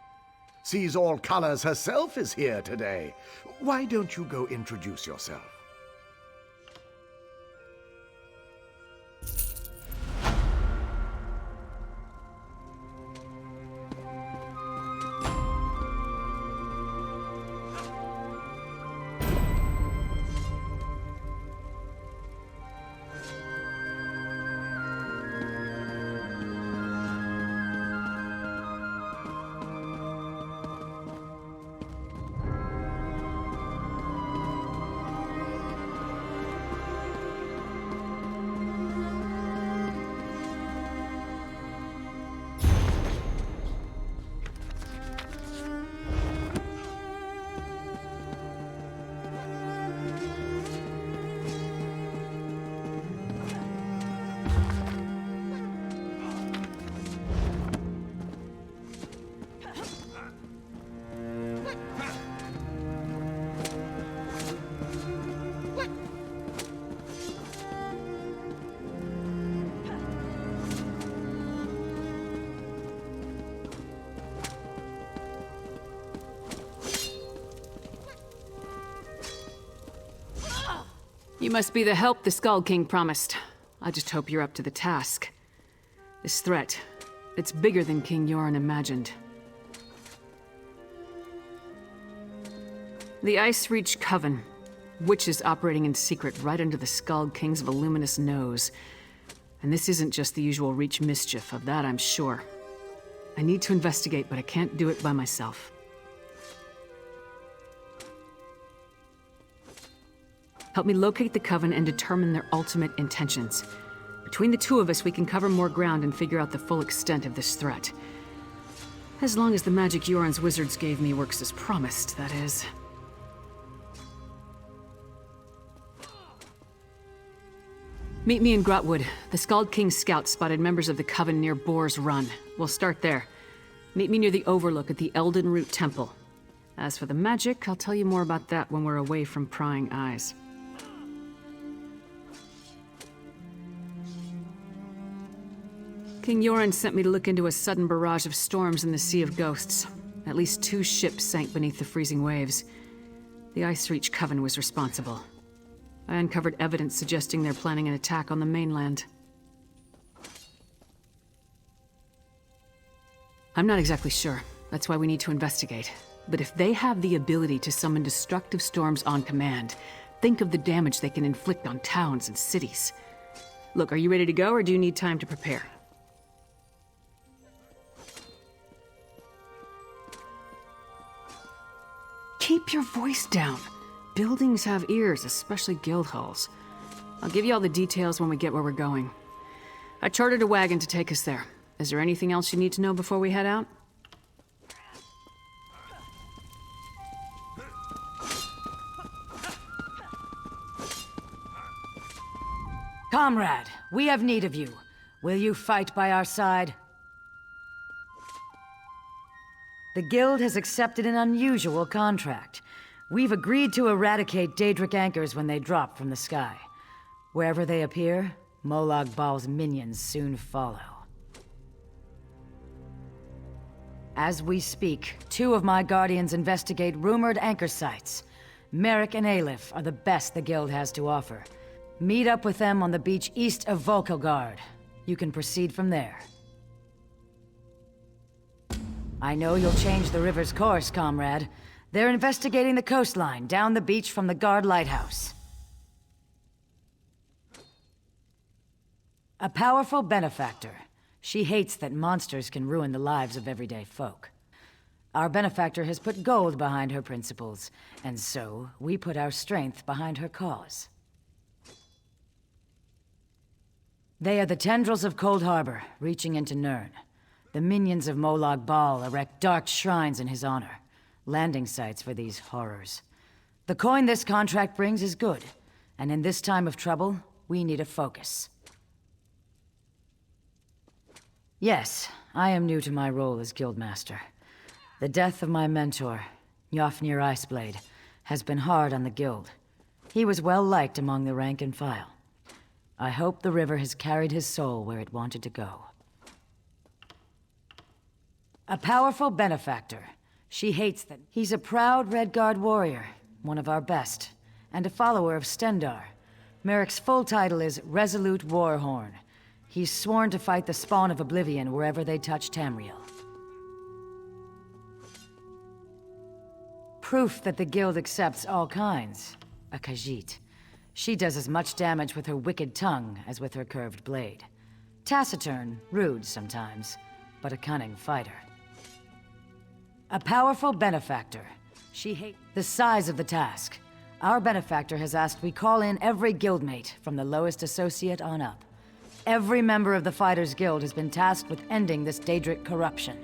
Sees All Colors herself is here today. Why don't you go introduce yourself? You must be the help the Skull King promised. I just hope you're up to the task. This threat, it's bigger than King Yoren imagined. The Ice Reach Coven. Witches operating in secret right under the Skull King's voluminous nose. And this isn't just the usual Reach mischief, of that I'm sure. I need to investigate, but I can't do it by myself. Help me locate the Coven and determine their ultimate intentions. Between the two of us, we can cover more ground and figure out the full extent of this threat. As long as the magic Yoren's wizards gave me works as promised, that is. Meet me in Grotwood. The Skald King's scouts spotted members of the Coven near Boar's Run. We'll start there. Meet me near the Overlook at the Elden Root Temple. As for the magic, I'll tell you more about that when we're away from prying eyes. King Yoren sent me to look into a sudden barrage of storms in the Sea of Ghosts. At least 2 ships sank beneath the freezing waves. The Ice Reach Coven was responsible. I uncovered evidence suggesting they're planning an attack on the mainland. I'm not exactly sure. That's why we need to investigate. But if they have the ability to summon destructive storms on command, think of the damage they can inflict on towns and cities. Look, are you ready to go, or do you need time to prepare? Keep your voice down. Buildings have ears, especially guild halls. I'll give you all the details when we get where we're going. I chartered a wagon to take us there. Is there anything else you need to know before we head out? Comrade, we have need of you. Will you fight by our side? The Guild has accepted an unusual contract. We've agreed to eradicate Daedric anchors when they drop from the sky. Wherever they appear, Molag Bal's minions soon follow. As we speak, 2 of my guardians investigate rumored anchor sites. Merrick and Aleph are the best the Guild has to offer. Meet up with them on the beach east of Volkelgard. You can proceed from there. I know you'll change the river's course, comrade. They're investigating the coastline down the beach from the Guard Lighthouse. A powerful benefactor. She hates that monsters can ruin the lives of everyday folk. Our benefactor has put gold behind her principles, and so we put our strength behind her cause. They are the tendrils of Cold Harbor, reaching into Nirn. The minions of Molag Bal erect dark shrines in his honor, landing sites for these horrors. The coin this contract brings is good, and in this time of trouble, we need a focus. Yes, I am new to my role as Guildmaster. The death of my mentor, Yofnir Iceblade, has been hard on the Guild. He was well liked among the rank and file. I hope the river has carried his soul where it wanted to go. A powerful benefactor. She hates them. He's a proud Redguard warrior, one of our best, and a follower of Stendarr. Merrick's full title is Resolute Warhorn. He's sworn to fight the spawn of Oblivion wherever they touch Tamriel. Proof that the Guild accepts all kinds. A Khajit. She does as much damage with her wicked tongue as with her curved blade. Taciturn, rude sometimes, but a cunning fighter. A powerful benefactor. She hates the size of the task. Our benefactor has asked we call in every guildmate, from the lowest associate on up. Every member of the Fighters Guild has been tasked with ending this Daedric corruption.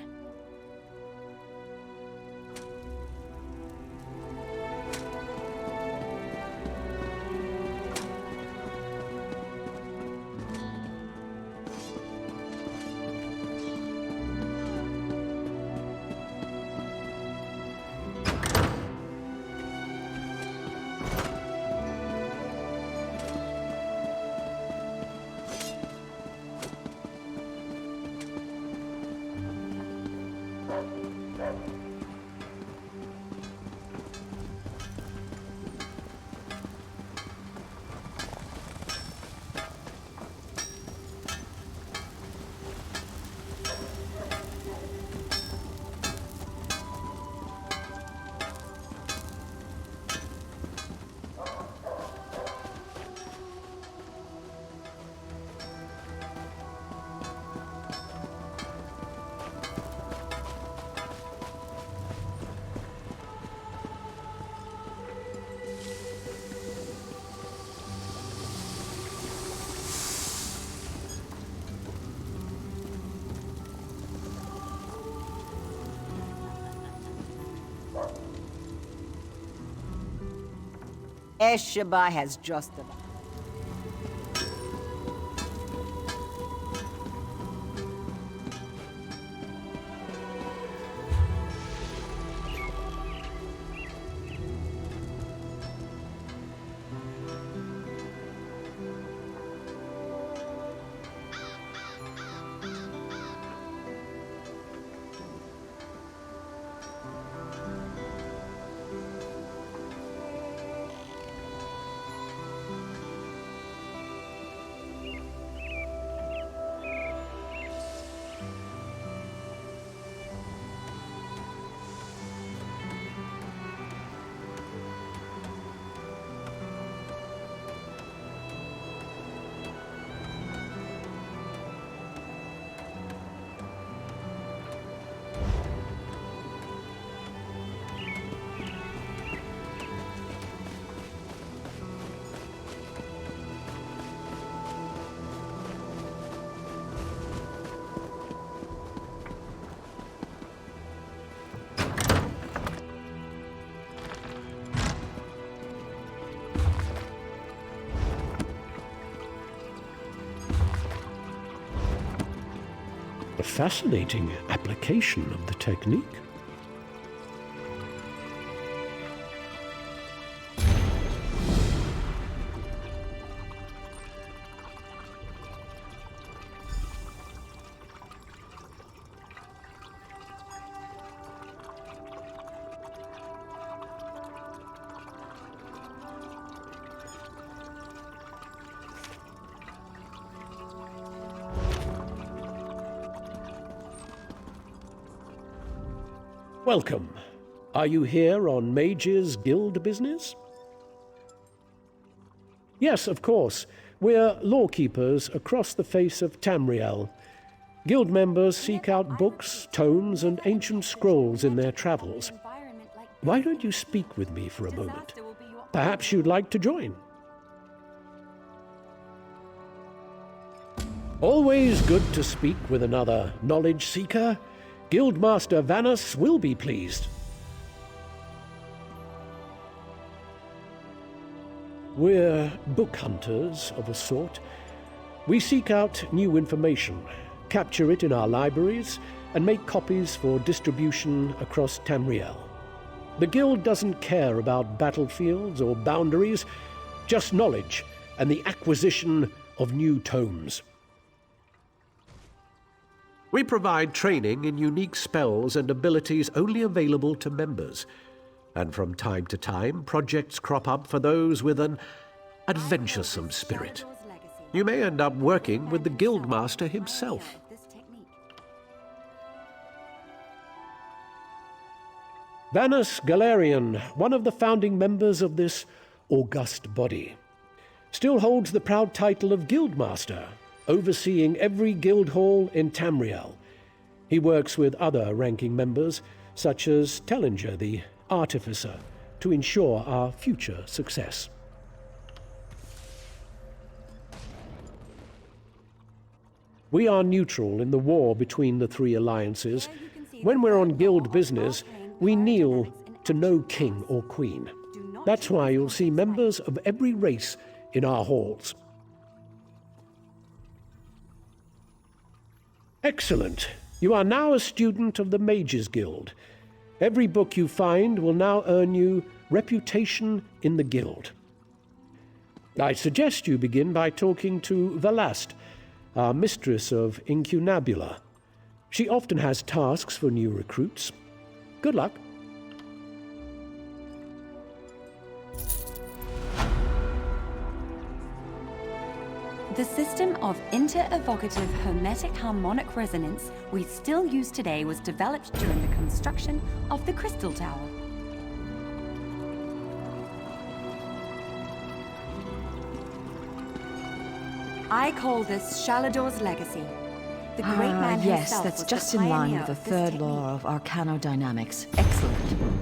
Esheba has just about... A fascinating application of the technique. Welcome. Are you here on Mage's Guild business? Yes, of course. We're lawkeepers across the face of Tamriel. Guild members seek out books, tomes, and ancient scrolls in their travels. Why don't you speak with me for a moment? Perhaps you'd like to join. Always good to speak with another knowledge seeker. Guildmaster Vanus will be pleased. We're book hunters of a sort. We seek out new information, capture it in our libraries, and make copies for distribution across Tamriel. The Guild doesn't care about battlefields or boundaries, just knowledge and the acquisition of new tomes. We provide training in unique spells and abilities only available to members. And from time to time, projects crop up for those with an adventuresome spirit. You may end up working with the Guildmaster himself. Vanus Galerian, one of the founding members of this august body, still holds the proud title of Guildmaster, overseeing every guild hall in Tamriel. He works with other ranking members, such as Tellinger, the Artificer, to ensure our future success. We are neutral in the war between the three alliances. When we're on guild business, we kneel to no king or queen. That's why you'll see members of every race in our halls. Excellent. You are now a student of the Mages Guild. Every book you find will now earn you reputation in the guild. I suggest you begin by talking to Velast, our mistress of Incunabula. She often has tasks for new recruits. Good luck. The system of inter-evocative hermetic harmonic resonance we still use today was developed during the construction of the Crystal Tower. I call this Shalador's legacy. The great man yes, himself that's was just the in line pioneer with the of this third technique. law of arcanodynamics. Excellent.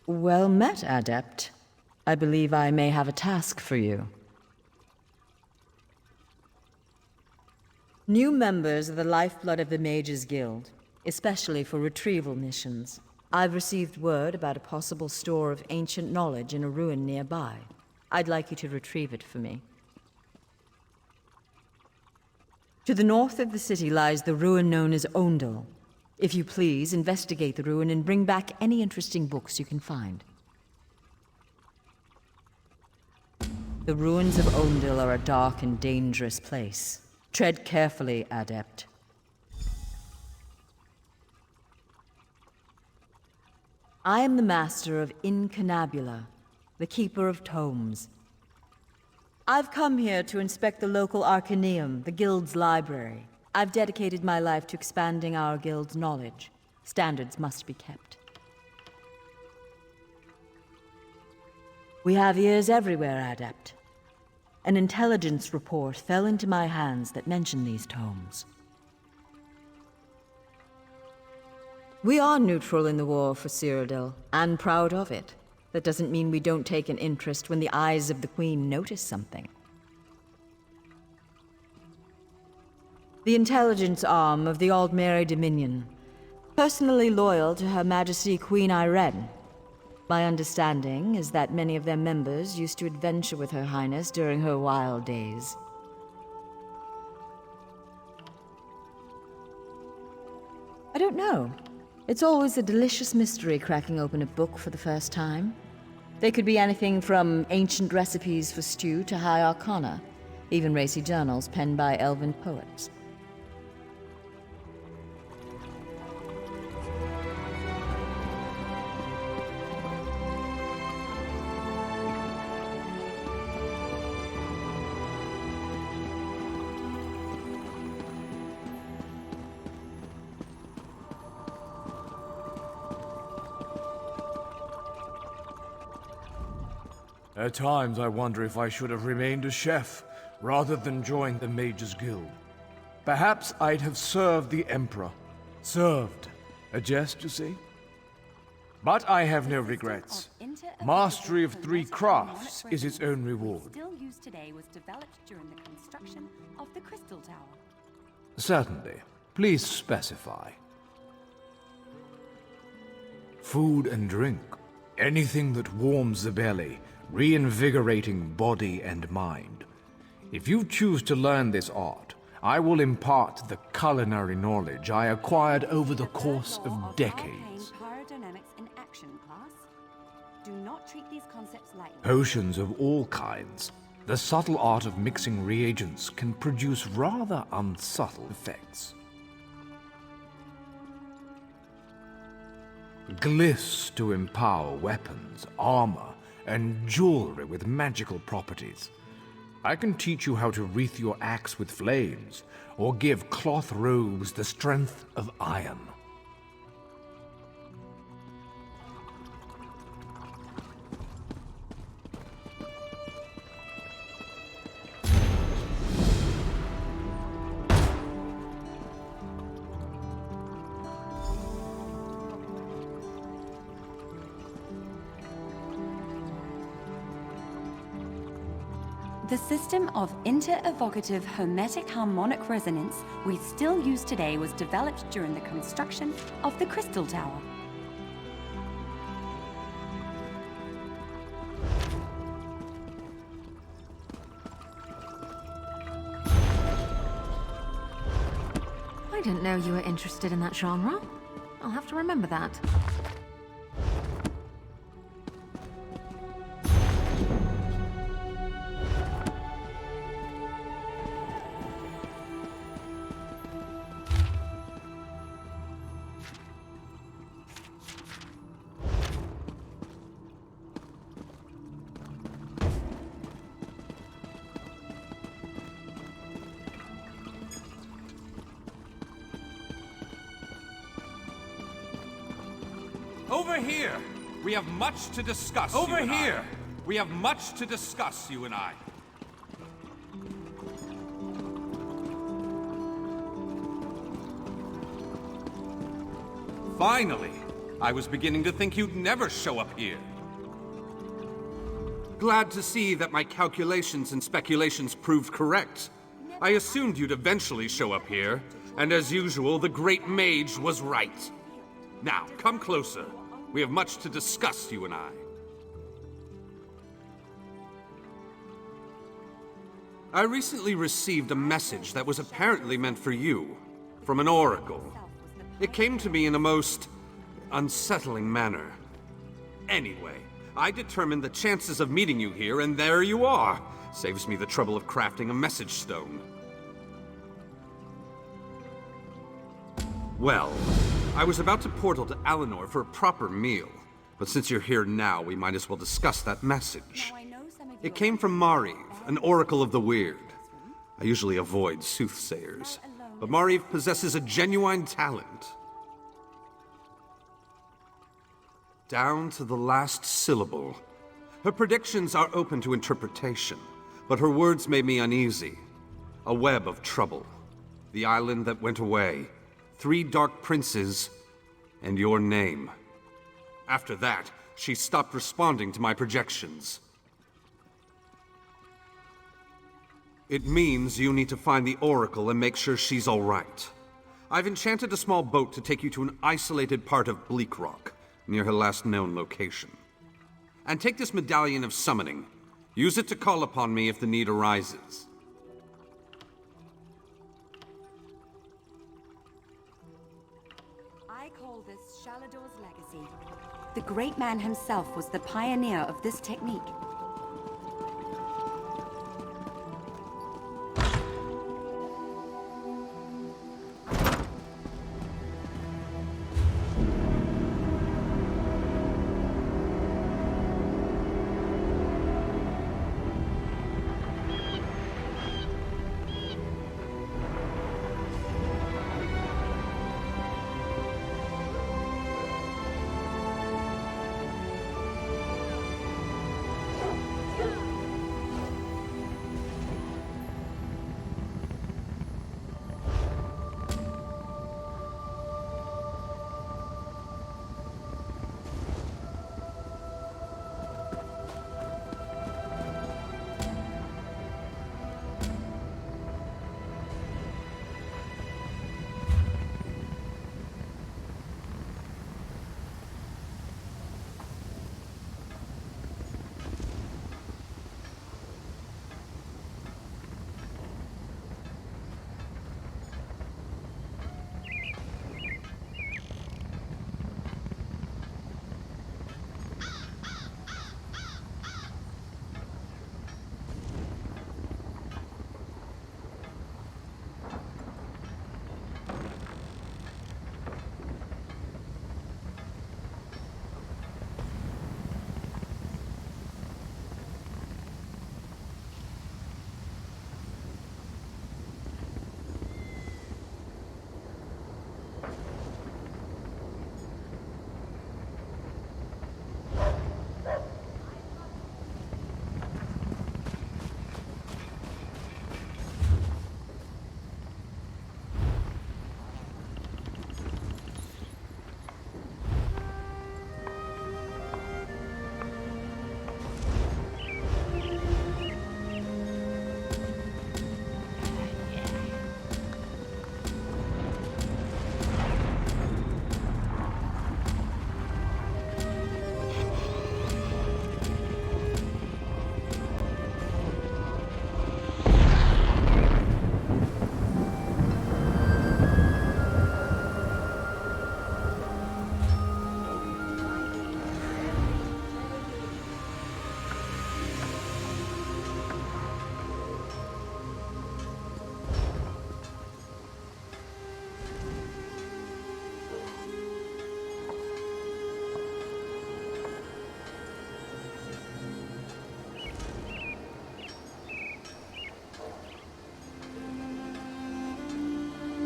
Well met, Adept. I believe I may have a task for you. New members are the lifeblood of the Mages Guild, especially for retrieval missions. I've received word about a possible store of ancient knowledge in a ruin nearby. I'd like you to retrieve it for me. To the north of the city lies the ruin known as Owndil. If you please, investigate the ruin and bring back any interesting books you can find. The ruins of Owndil are a dark and dangerous place. Tread carefully, Adept. I am the master of Incunabula, the keeper of tomes. I've come here to inspect the local Arcaneum, the guild's library. I've dedicated my life to expanding our guild's knowledge. Standards must be kept. We have ears everywhere, Adept. An intelligence report fell into my hands that mentioned these tomes. We are neutral in the war for Cyrodiil, and proud of it. That doesn't mean we don't take an interest when the eyes of the Queen notice something. The intelligence arm of the Aldmeri Dominion, personally loyal to Her Majesty Queen Irene. My understanding is that many of their members used to adventure with Her Highness during her wild days. I don't know. It's always a delicious mystery cracking open a book for the first time. They could be anything from ancient recipes for stew to high arcana, even racy journals penned by elven poets. At times I wonder if I should have remained a chef, rather than join the Mages Guild. Perhaps I'd have served the Emperor. Served. A jest, you see? But I have no regrets. Mastery of 3 crafts is its own reward. Still used today was developed during the construction of the Crystal Tower. Certainly. Please specify. Food and drink. Anything that warms the belly, reinvigorating body and mind. If you choose to learn this art, I will impart the culinary knowledge I acquired over the course of decades. Do not treat these concepts lightly. Potions of all kinds. The subtle art of mixing reagents can produce rather unsubtle effects. Glyphs to empower weapons, armor, and jewelry with magical properties. I can teach you how to wreath your axe with flames, or give cloth robes the strength of iron. The system of inter-evocative hermetic harmonic resonance we still use today was developed during the construction of the Crystal Tower. I didn't know you were interested in that genre. I'll have to remember that. Over here! We have much to discuss. Over here! We have much to discuss, you and I. Finally! I was beginning to think you'd never show up here. Glad to see that my calculations and speculations proved correct. I assumed you'd eventually show up here, and as usual, the great mage was right. Now, come closer. We have much to discuss, you and I. I recently received a message that was apparently meant for you, from an oracle. It came to me in a most unsettling manner. Anyway, I determined the chances of meeting you here, and there you are. Saves me the trouble of crafting a message stone. Well, I was about to portal to Alinor for a proper meal, but since you're here now, we might as well discuss that message. It came from Mariv, an oracle of the weird. I usually avoid soothsayers, but Mariv possesses a genuine talent. Down to the last syllable. Her predictions are open to interpretation, but her words made me uneasy. A web of trouble. The island that went away. 3 dark princes, and your name. After that, she stopped responding to my projections. It means you need to find the Oracle and make sure she's all right. I've enchanted a small boat to take you to an isolated part of Bleak Rock, near her last known location. And take this Medallion of Summoning. Use it to call upon me if the need arises. I call this Shalador's legacy. The great man himself was the pioneer of this technique,